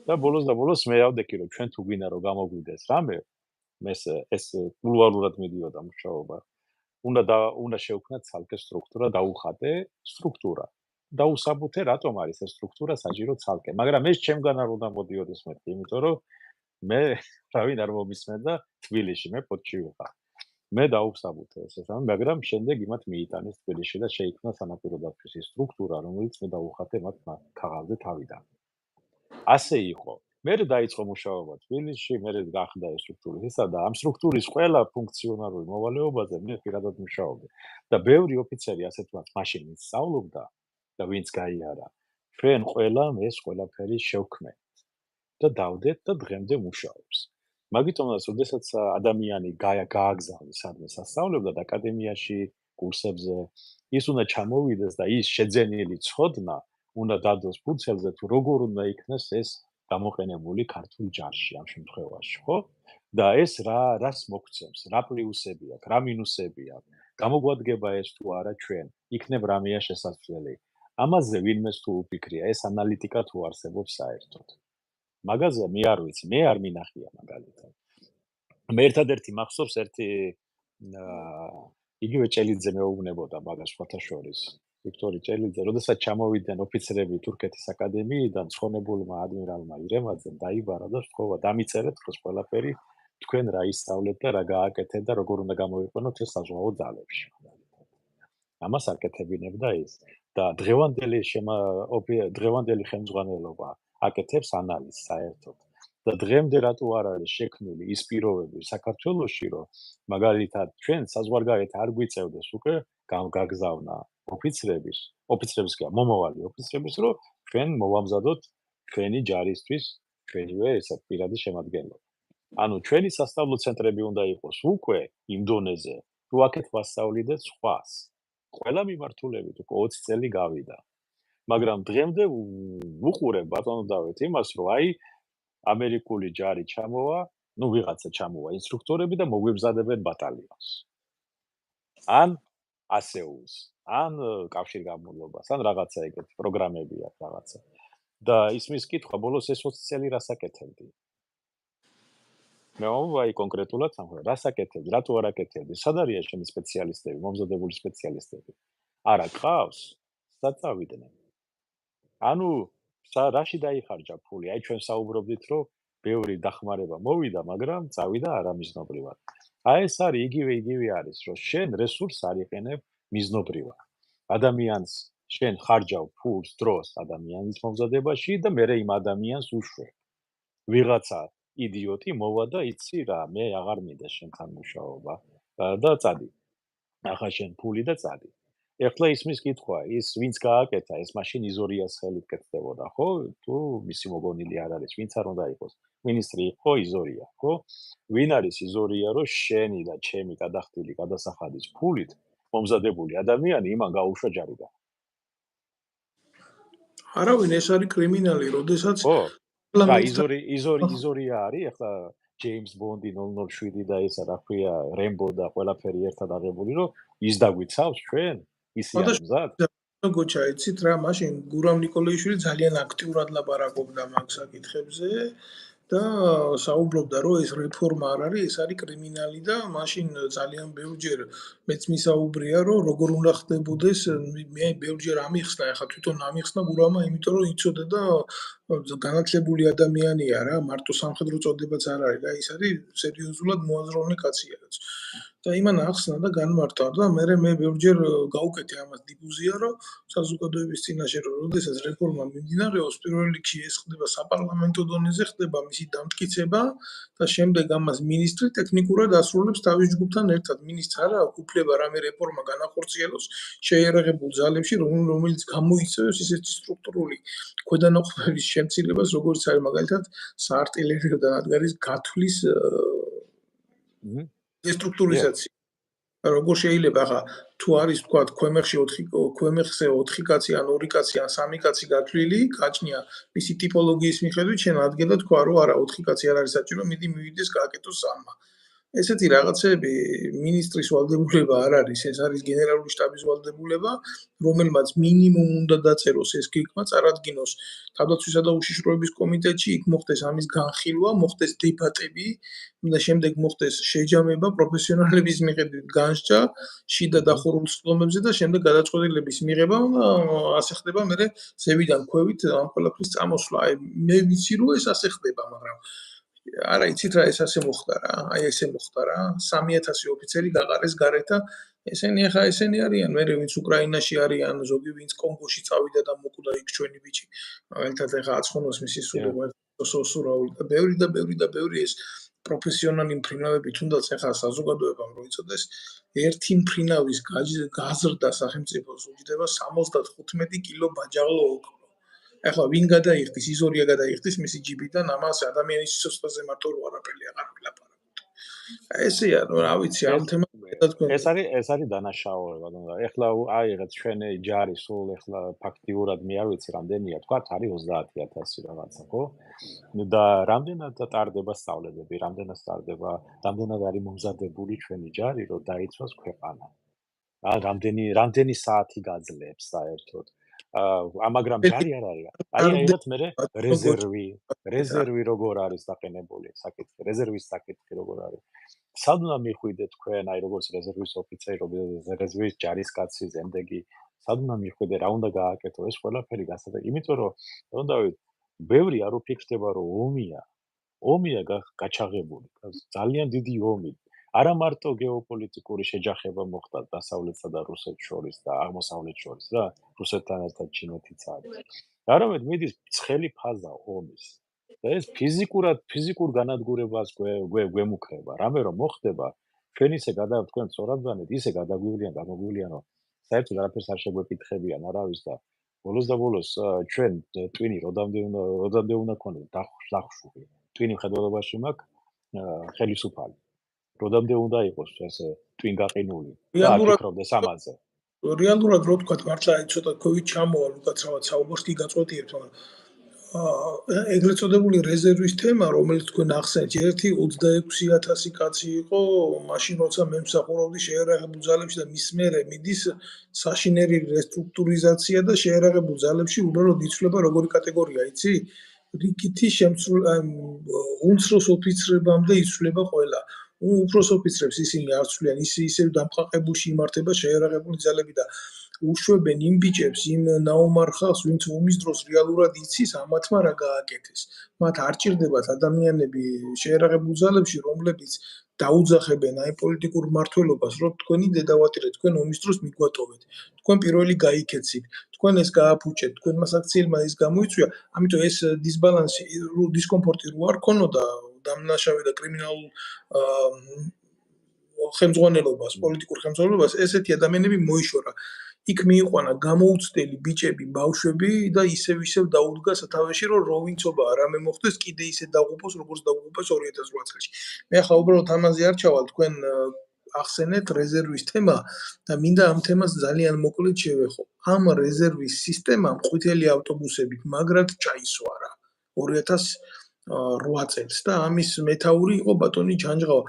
და ბოლოს მე ავდექი რომ ჩვენ თუ გვინდა რომ გამოგვიდეს რამე, ეს კულუარულად მიდიოდა მუშაობა. უნდა შევქმნათ ცალკე სტრუქტურა, დაუხატე სტრუქტურა. დაუსაბუთე რატომ არის ეს სტრუქტურა საჭირო ცალკე, მაგრამ ეს ჩემგან არ უნდა მოდიოდეს მეთქი, იმიტომ რომ მე რავი არ მომისმენდა თბილისში, მე ფოთში ვიყავ. მე დაუსაბუთე ეს, მაგრამ შემდეგ იმათ მიიტანეს თბილისში და შეიქმნა სანაპირო დაცვის სტრუქტურა, რომელიც მე დაუხატე მათ ქაღალდზე თავიდან. ასე იყო. მე დაიწყო მუშაობა თბილისში, მე გახდა ეს სტრუქტურისა და ამ სტრუქტურის ყველა ფუნქციონალური მოვალეობაზე მე პირადად მუშაობდი. და ბევრი ოფიცერი ასეთ ვართ მაშინ სწავლობდა და ვინც გაიარა. ჩვენ ყველამ ეს ყველაფერი შევქმნით და დავდეთ და დღემდე მუშაობს. მაგიტომაც, როდესაც ადამიანი გააგზავნის სადმე სასწავლებდა და აკადემიაში, კურსებზე, ის უნდა ჩამოვიდეს და ის შეძენილი ცოდნა უნდა დადოს ფუძელზე თუ როგორ უნდა იქნას ეს გამოყენებული ქართულ ჯარში ამ შემთხვევაში, ხო? და ეს რას მოგცემს, რა პლუსები აქვს, რა მინუსები აქვს, გამოგვადგება ეს თუ არა ჩვენ, იქნებ რამეა შესაძლებელი. ამაზე ვინმეს თუ უფიქრია, ეს ანალიტიკა თუ არსებობს საერთოდ. მაგაზე მე არ ვიცი, მე არ მინახია მაგალითად. მე ერთადერთი მახსოვს ერთი იგივე ჭელიძე მეუბნებოდა მაგას სხვათა შორის. ვიქტორი ჭელიძე, როდესაც ჩამოვიდნენ ოფიცრები თურქეთის აკადემიიდან, ცხონებულმა ადმირალმა ირემაძემ დაიბარა და სთხოვა, დამიწერეთ ხოს ყველაფერი, თქვენ რა ისწავლეთ და რა გააკეთეთ და როგორ უნდა გამოვიყენოთ ეს საზღვაო ძალებში. ამას აკეთებინებდა ის და დღევანდელი ხელმძღვანელობა აკეთებს ანალიზს საერთოდ. და დღემდე რატო არ არის შექმნილი ის პირობები საქართველოში, რომ მაგალითად ჩვენ საზღვარგარეთ არ გვიწევდეს უკვე გაგზავნა ოფიცრების კი მომავალი ოფიცრების, რომ ჩვენ მოვამზადოთ ჩვენი ჯარისთვის ჩვენივე ესა პირადი შემადგენლობა. ანუ ჩვენი სასწავლო ცენტრები უნდა იყოს უკვე იმ დონეზე, თუ აქეთ ვასწავლიდეთ სხვას. ყველა მიმართულებით უკვე 20 წელი გავიდა. მაგრამ დღემდე ვუყურებ ბატონო დავით იმას, რომ აი ამერიკული ჯარი ჩამოვა ნუ ვიღაცა ჩამოვა ინსტრუქტორები და მოგვიბზადებენ ბატალიონს. ან ASEUS, ან კავშირგაბმულობას, ან რაღაცა ეგეთი პროგრამები აქვს რაღაცა. და ისმის კითხვა, ბოლოს ეს 20 წელი რას აკეთებდი? მე ვაი კონკრეტულად სამხო, რას აკეთებდი, რატო არ აკეთებდი? სად არიან შენი სპეციალისტები, მომზადებული სპეციალისტები? არა ყავს, სად წავიდნენ? ანუ რაში დაიხარჯა ფული? აი ჩვენ საუბრობდით, რომ ბევრი დახმარება მოვიდა, მაგრამ წავიდა არამიზნობრივად. აი ეს არის იგივე არის, რომ შენ რესურსს არ იყენებ მიზნობრივად. ადამიანს შენ ხარჯავ ფულს, დროს ადამიანის მომზადებაში და მერე იმ ადამიანს უშვებ. ვიღაცა იდიოტი მოვა და იცი რა, მე აღარ მინდა შენთან მუშაობა და წადი. ახლა შენ ფული და წადი. ეხლა ისმის კითხვა, ის ვინც გააკეთა, ეს მაშინ იზორიას ხელით კეთდებოდა, ხო? თუ მისი მოგონილი არ არის, ვინც არ უნდა იყოს. მინისტრი იყო იზორია, ხო? ვინ არის იზორია, რომ შენი და ჩემი გადახდილი გადასახადის ფულით მომზადებული ადამიანი იმან გაუშვა ჯარიდან? არავინ, ეს არის კრიმინალი, როდესაც ხო? და პარლამენტთან იზორია არის, ახლა ჯეიმს ბონდი 007 და ესა რა ქვია, რემბო და ყველაფერი ერთად აღებული, რომ ის დაგვიცავს ჩვენ? ისი არის მზად? გოჩა, იცით რა, მაშინ გურამ ნიკოლაიშვილი ძალიან აქტიურად ლაპარაკობდა მაგ საკითხებზე და საუბრობდა, რომ ეს რეფორმა არ არის, ეს არის კრიმინალი და მაშინ ძალიან ბევრჯერ მეც მისაუბრია, რომ როგორ უნდა ხდებოდეს, მე ბევრჯერ ამიხსნა, ახლა თვითონ ამიხსნა გურამა, იმიტომ რომ იცოდა და განათლებული ადამიანია რა, მარტო სამხედრო წოდებაც არ არის რა, ის არის სერიოზულად მოაზროვნე კაცია რაც. და იმან ახსნა და განმარტა და მე ბევრჯერ გავუკეთე ამას დიფუზია, რომ საზოგადოების წინაშე რომ როდესაც რეფორმა მიმდინარეობს, პირველ რიგში ეს ხდება საპარლამენტო დონეზე, ხდება მისი დამტკიცება და შემდეგ ამას მინისტრი ტექნიკურად ასრულებს თავის ჯგუფთან ერთად. მინისტრს არა აქვს უფლება რამე რეფორმა განახორციელოს შეიარაღებულ ძალებში, რომელიც გამოიწვევს ისეთი სტრუქტურული ქვედანაყოფების შემცირებას, როგორც არის მაგალითად საარტილერიო დანადგარის გათვლის დესტრუქტურიზაცია. როგორ შეიძლება ახლა თუ არის თქვა ქვემეხზე 4 კაცი ან 2 კაცი ან 3 კაცი გათვლილი, გაჩნია მისი ტიპოლოგიის მიხედვით, შენ ადგილად თქვა რომ არა 4 კაცი არ არის საჭირო, მიდი მივიდეს გააკეთოს 3-მა. ესეთი რაღაცები მინისტრის ვალდებულება არ არის, ეს არის გენერალური შტაბის ვალდებულება, რომელმაც მინიმუმ უნდა დაწეროს ეს გეგმა, წარადგინოს თავდაცვისა და უშიშროების კომიტეტში, იქ მოხდეს ამის განხილვა, მოხდეს დებატები და შემდეგ მოხდეს შეჯამება პროფესიონალების მიხედვით განსჯა შიდა დახურულ სხდომებზე და შემდეგ გადაწყვეტილების მიღება და ასე ხდება მერე ზევიდან ქვევით ამ ყველაფრის წამოსვლა. აი მე ვიცი რომ ეს ასე ხდება, მაგრამ არა იცით რა ეს ასე მოხდა რა, აი ესე მოხდა რა. 3000 ოფიცერი გაყარეს გარეთ და ესენი არიან, მე ვინც უკრაინაში არიან, ზოგი ვინც კონგოში წავიდა და მოკვდა იქ ჩვენი ბიჭი. მაგალითად ეხა აცხონოს მისი სულობა სოსურაული და ბევრი ეს პროფესიონალი მფრინავები თუნდაც ეხა საზოგადოებამ რო იცოდეს, ერთი მფრინავის გაზრდა სახელმწიფოს უჯდება 75 კილო ბაჯაღლო ოქრო. ახლა ვინ გადაიხდის, იზორია გადაიხდის მისი ჯიბიდან, ამას ადამიანის სიცოცხლეზე მარტო რო არაფერი აღარ ვილაპარაკოთ. ესეა, ნუ რა ვიცი, ამ თემას ეს არის დანაშაულება, ნუ ეხლა აიღეთ ჩვენი ჯარი სულ ეხლა ფაქტიურად მე არ ვიცი რამდენია, თქვა არის 30000 რაღაცა, ხო? და რამდენად ტარდება სწავლებები, რამდენად არის მომზადებული ჩვენი ჯარი, რომ დაიცვას ქვეყანა. რამდენი საათი გაძლებს საერთოდ. მაგრამ ჯარი არ არის. აი აიღეთ მე რეზერვი როგორ არის დაყენებული, საკითხი, რეზერვის საკითხი როგორ არის. სად უნდა მიხვიდეთ თქვენ, აი როგორც რეზერვის ოფიცერი, რეზერვის ჯარისკაცი, ზემდეგი, სად უნდა მიხვიდეთ, რა უნდა გააკეთო, ეს ყველაფერი გასაგებია, იმიტომ რომ თუნდაც ბევრი არ უფიქრდება, რომ ომია გაჩაღებული, ძალიან დიდი ომი. არა მარტო გეოპოლიტიკური შეჯახება მოხდა დასავლეთსა და რუსეთს შორის და აღმოსავლეთს შორის რა, რუსეთთან ერთად ჩინეთიც არის. არამედ მიდის ცხელი ფაზა ომის. და ეს ფიზიკურ განადგურებას გვემუქრება. რამე რომ მოხდება, ჩვენ ისე თქვენ სწორად ვანეთ, ისე გამოგვივლიან, რომ საერთოდ არაფერს არ შეგვეკითხებიან არავის და ბოლოს ჩვენ ტვინი როდამდე უნდა ქონდეს დახშუღი. ტვინი მხედველობაში მაქვს ხელისუფალი. როდამდე უნდა იყოს ესე ტვინგაყინული და არ ფიქრობდეს ამაზე. რეალურად რო თქვა, მართლა ცოტა ქვევით ჩამოვალ უკაცრავად საუბარს კი გაწყვეტიებთ, მაგრამ ეგრეთ წოდებული რეზერვის თემა, რომელიც თქვენ ახსენეთ, ერთი 26,000 კაცი იყო მაშინ, როცა მე მსახურობდი შეიარაღებულ ძალებში და მის მერე მიდის საშინელი რესტრუქტურიზაცია და შეიარაღებულ ძალებში უბრალოდ იცვლება როგორი კატეგორია, იცი? რიგითი უმცროს ოფიცრებამდე იცვლება ყველა. უფროს ოფიცრებს ისინი არ ცვლიან, ისევ დამყაყებულში იმართება შეიარაღებული ძალები და უშვებენ იმ ბიჭებს, იმ ნაომარ ხალხს, ვინც ომის დროს რეალურად იცის, ამათმა რა გააკეთეს. მათ არ ჭირდებათ ადამიანები შეიარაღებულ ძალებში, რომლებიც დაუძახებენ აი პოლიტიკურ მმართველობას, რომ თქვენი დედავატირე, თქვენ ომის დროს მიგვატოვეთ. თქვენ პირველი გაიქეცით, თქვენ ეს გააფუჭეთ, თქვენმა საქციელმა ის გამოიწვია, ამიტომ ეს დისბალანსი, დისკომფორტი რო არ ქონოდა დამნაშავე და კრიმინალურ ხელმძღვანელობას, პოლიტიკურ ხელმძღვანელობას, ესეთი ადამიანები მოიშორა. იქ მიიყვანა გამოუცდელი ბიჭები, ბავშვები და ისევ დაუდგა სათავეში, რომ როვინცობა რამე მოხდეს, კიდე ისე დაღუპოს, როგორც დაღუპეს 2008 წელს. მე ახლა უბრალოდ ამაზე არ ჩავალ, თქვენ ახსენეთ რეზერვის თემა და მინდა ამ თემას ძალიან მოკლედ შევეხო. ამ რეზერვის სისტემამ ყვითელი ავტობუსებით მაგრად ჩაისვარა 2008 წელს და ამის მეთაური იყო ბატონი ჯანჯღავა.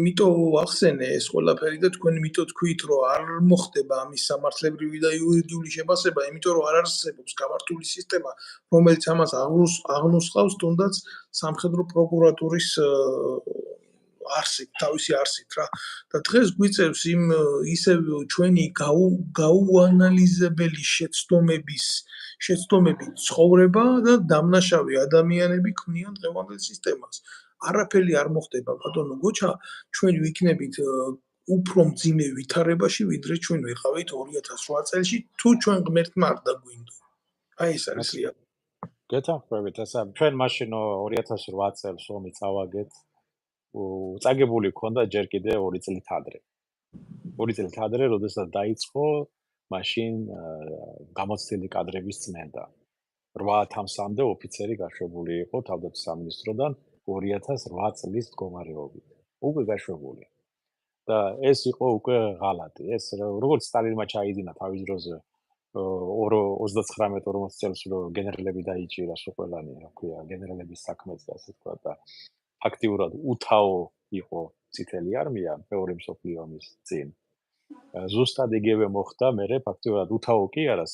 მიტო ახსენე ეს ყველაფერი და თქვენ მიტო თქვით, რომ არ მოხდება ამის სამართლებრივი და იურიდიული შეფასება, იმიტომ რომ არ არსებობს გამართული სისტემა, რომელიც ამას აღნუსხავს, თუნდაც სამხედრო პროკურატურის თავისი არსით რა. და დღეს გვიწევს იმ ისევ ჩვენი გაუანალიზებელი შეცდომები ცხოვრება და დამნაშავე ადამიანები ქმნიან დღევანდელ სისტემას. არაფერი არ მოხდება, ბატონო გოჩა, ჩვენ ვიქნებით უფრო მძიმე ვითარებაში, ვიდრე ჩვენ ვიყავით 2008 წელში, თუ ჩვენ ღმერთმა არ დაგვინდო. აი ეს არის რეალობა. გეთანხმებით, ასა ჩვენ მაშინ 2008 წელს ომი წავაგეთ. წაგებული ქონდა ჯერ კიდე 2 წლით ადრე. 2 წლით ადრე, როდესაც დაიწყო მაშინ გამოცდილი კადრების წმენდა. 8-მდე ოფიცერი გაშვებული იყო თავდაცვის სამინისტროდან 2008 წლის მდგომარეობით. უკვე გაშვებული. და ეს იყო უკვე ღალატი. ეს როგორც სტალინმა ჩაიძინა თავის დროზე 39-40 წელს რომ გენერლები დაიჭირა ყველანი, რა ქვია, გენერლების საქმეც და ასე თქვა და ფაქტიურად უთაო იყო წითელი არმია მეორე მსოფლიო ომის წინ. ზუსტად იგივე მოხდა მერე ფაქტიურად უთაო კი არა,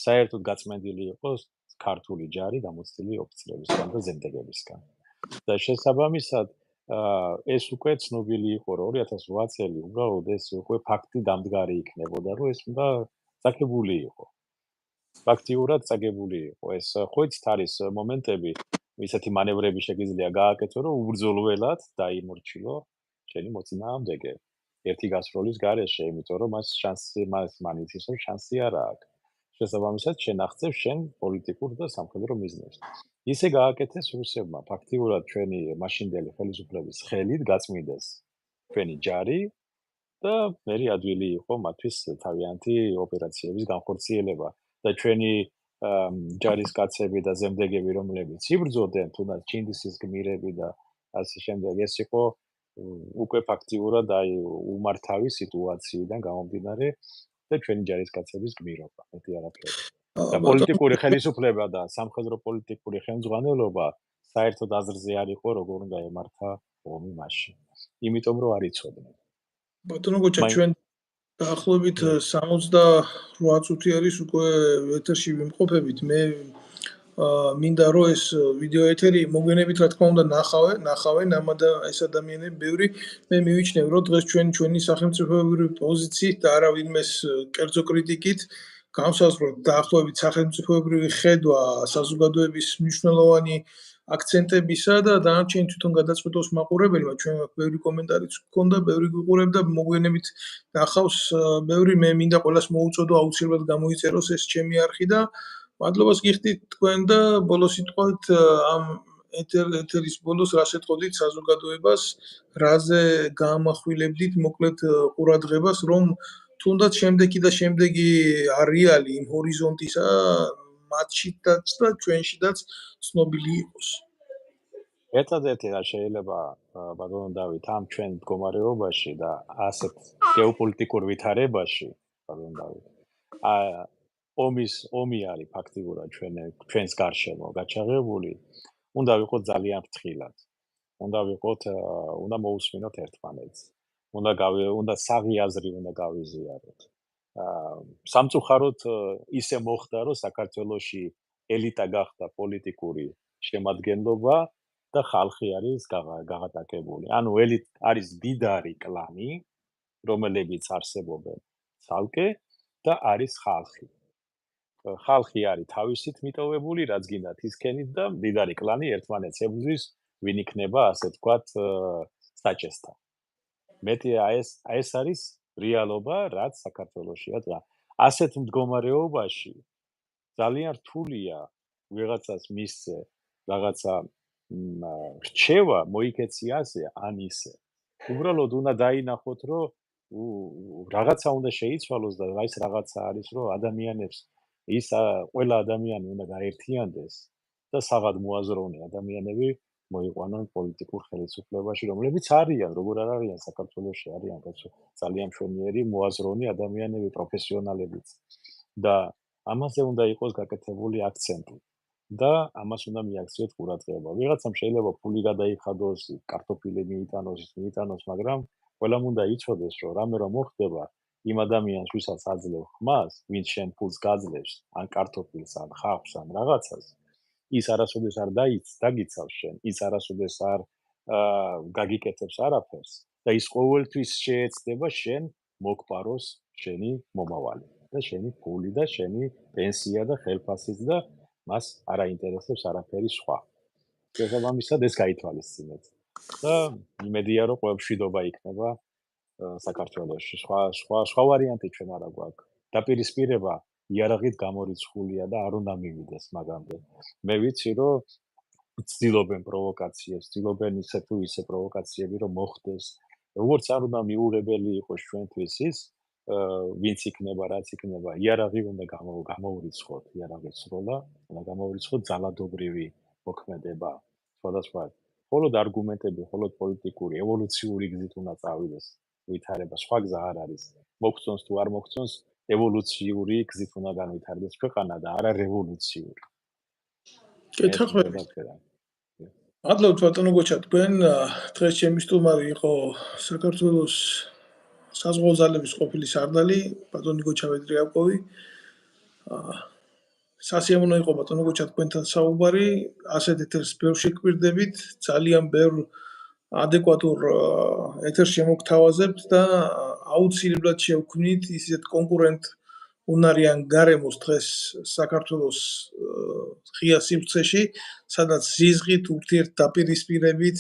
საერთოდ გაწმენდილი იყო ქართული ჯარი გამოცდილი ოფიცრებისგან და ზემდეგებისგან. და შესაბამისად ეს უკვე ცნობილი იყო, რომ 2008 წელი უბრალოდ ეს უკვე ფაქტი დამდგარი იქნებოდა, რომ ეს უნდა წაგებული იყო. ფაქტიურად წაგებული იყო. ეს ხო იცით არის მომენტები, ისეთი მანევრები შეგიძლია გააკეთო, რომ უბრძოლველად დაიმორჩილო შენი მოწინააღმდეგე. ერთი გასროლის გარეშე, იმიტომ რომ მას იცის, რომ შანსი არ აქვს. შესაბამისად, შენ აღწევ შენ პოლიტიკურ და სამხედრო მიზნებს. ისე გააკეთეს რუსებმა, ფაქტიურად ჩვენი მაშინდელი ხელისუფლების ხელით გაწმიდეს ჩვენი ჯარი და მერე ადვილი იყო მათთვის თავიანთი ოპერაციების განხორციელება და ჩვენი ჯარისკაცები და ზემდეგები, რომლებიც იბრძოდნენ, თუნდაც ჩინდისის გმირები და ასე შემდეგ, ეს იყო უკვე ფაქტიურად აი უმართავი სიტუაციიდან გამომდინარე და ჩვენი ჯარისკაცების გმირობა, მეტი არაფერი. და პოლიტიკური ხელისუფლება და სამხედრო პოლიტიკური ხელმძღვანელობა საერთოდ აზრზე არ იყო, როგორ უნდა ემართა ომი მაშინ. იმიტომ რომ არ იცოდნენ. ბატონო გოჩა, ჩვენ დაახლოებით 68 წუთი არის უკვე ეთერში ვიმყოფებით. მე მინდა რომ ეს ვიდეო ეთერი მოგვიანებით რა თქმა უნდა ნახავენ ეს ადამიანები ბევრი. მე მივიჩნევ რომ დღეს ჩვენი სახელმწიფოებრივი პოზიციით და არა ვინმეს კერძო კრიტიკით განსაზღვროთ დაახლოებით სახელმწიფოებრივი ხედვა საზოგადოების მნიშვნელოვანი აქცენტებისა და დანარჩენი თვითონ გადაწყვეტოს მაყურებელმა. ჩვენ ბევრი კომენტარიც გქონდა, ბევრი გვიყურებდა, მოგვიანებით ნახავს ბევრი. მე მინდა ყველას მოუწოდო აუცილებლად გამოიწეროს ეს ჩემი არხი და მადლობას გიხდით თქვენ და ბოლოს სიტყვით ამ ეთერის ბოლოს რა შეტყოდით საზოგადოებას, რაზე გაამახვილებდით მოკლედ ყურადღებას, რომ თუნდაც შემდეგი არეალი იმ ჰორიზონტისა მათშიც და ჩვენშიც ცნობილი იყოს. ერთადერთი რა შეიძლება ბატონო დავით ამ ჩვენ მდგომარეობაში და ასეთ გეოპოლიტიკურ ვითარებაში, ბატონო დავით, ომი არის ფაქტიურად ჩვენს გარშემო გაჩაღებული, უნდა ვიყოთ ძალიან ფრთხილად. უნდა მოусმინოთ ერთმანეთს. უნდა საღი აზრი უნდა გავიზიაროთ. სამწუხაროდ ისე მოხდა, რომ საქართველოში ელიტა გახდა პოლიტიკური შემადგენლობა და ხალხი არის გაღატაკებული. ანუ არის მდიდარი კლანი, რომელებიც არსებობენ ცალკე და არის ხალხი. ხალხი არის თავისით მიტოვებული, რაც გინდათ ისქენით და მდიდარი კლანი ერთმანეთს ებრძვის, ვინ იქნება, ასე ვთქვათ, საჭესთან. მეტი ეს არის რეალობა, რაც საქართველოშია დღეს. ასეთ მდგომარეობაში ძალიან რთულია ვიღაცას მისცე რაღაცა რჩევა მოიქეცი ასე ან ისე. უბრალოდ უნდა დაინახოთ, რომ რაღაცა უნდა შეიცვალოს და ეს რაღაცა არის, რომ ადამიანებს ყველა ადამიანი უნდა გაერთიანდეს და საღად მოაზროვნე ადამიანები მოიყვანონ პოლიტიკურ ხელისუფლებაში, რომლებიც არიან, როგორ არ არიან საქართველოში, არიან ძალიან მშვენიერი მოაზროვნე ადამიანები, პროფესიონალებიც. და ამაზე უნდა იყოს გაკეთებული აქცენტი და ამას უნდა მიაქციოთ ყურადღება. ვიღაცამ შეიძლება ფული გადაიხადოს, კარტოფილი მიიტანოს, მაგრამ ყველამ უნდა იცოდეს, რომ რამე რომ მოხდება იმ ადამიანს, ვისაც აძლევ ხმას, ვინც შენ ფულს გაძლევს, ან კარტოფილს, ან ხავსს, ან რაღაცას, ის არასოდეს არ დაგიცავს შენ, ის არასოდეს არ გაგიკეთებს არაფერს და ის ყოველთვის შეეცდება შენ მოგპაროს შენი მომავალი და შენი ფული და შენი პენსია და ხელფასიც და მას არ აინტერესებს არაფერი სხვა. შესაბამისად ეს გაითვალისწინეთ. და იმედია რომ ყოველშვიდობა იქნება საქართველოში. სხვა ვარიანტი ჩვენ არ გვაქვს. დაპირისპირება იარაღით გამორიცხულია და არ უნდა მივიდეს მაგამდე. მე ვიცი რომ ცდილობენ პროვოკაციებს, ცდილობენ ისე თუ ისე პროვოკაციები რომ მოხდეს. როგორც არ უნდა მიუღებელი იყოს ჩვენთვის ის, ვინც იქნება, რაც იქნება, იარაღი უნდა გამოურიცხოთ, იარაღის სროლა, უნდა გამოურიცხოთ ძალადობრივი მოქმედება. სხვადასხვა მხოლოდ არგუმენტები, მხოლოდ პოლიტიკური, ევოლუციური გზით უნდა წავიდეს ვითარება. სხვა გზა არ არის. მოგწონს თუ არ მოგწონს, ევოლუციური გზით უნდა განვითარდეს ქვეყანა და არა რევოლუციური. მადლობთ ბატონო გოჩა, თქვენ დღეს ჩემი სტუმარი იყო საქართველოს საზღვაო ძალების ყოფილი სარდალი ბატონი გოჩა ვედრიაკოვი. სასიამოვნო იყო ბატონო გოჩა თქვენთან საუბარი, ასეთ ეთერს ბევრ შეგვირდებით, ძალიან ბევრ ადეკვატურ ეთერს შემოგთავაზებთ და აუცილებლად შევქმნით ისეთ კონკურენტ უნარიან გარემოს დღეს საქართველოს ღია სივრცეში, სადაც ზიზღით, ურთიერთდაპირისპირებით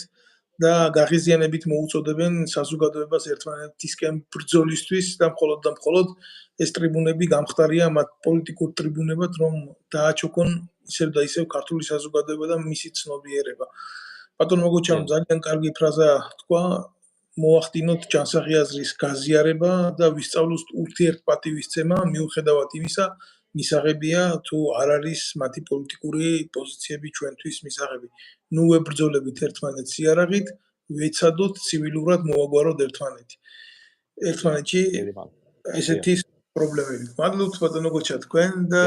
და გაღიზიანებით მოუწოდებენ საზოგადოებას ერთმანეთისკენ ბრძოლისთვის და მხოლოდ ეს ტრიბუნები გამხდარია მათ პოლიტიკურ ტრიბუნებად, რომ დააჩოქონ ისევ და ისევ ქართული საზოგადოება და მისი ცნობიერება. ბატონო გოჩამ ძალიან კარგი ფრაზა თქვა, მოახდინოთ ჯანსაღი აზრის გაზიარება და ვისწავლოთ ურთიერთპატივისცემა, მიუხედავად იმისა, მისაღებია თუ არ არის მათი პოლიტიკური პოზიციები ჩვენთვის მისაღები. ნუ ვებრძოლებით ერთმანეთს იარაღით, ვეცადოთ ცივილურად მოვაგვაროთ ერთმანეთში ესეთი პრობლემები. მადლობთ ბატონო გოჩა თქვენ და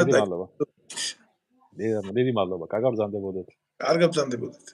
დიდი მადლობა. კარგად ბრძანდებოდეთ. კარგად ბრძანდებოდეთ.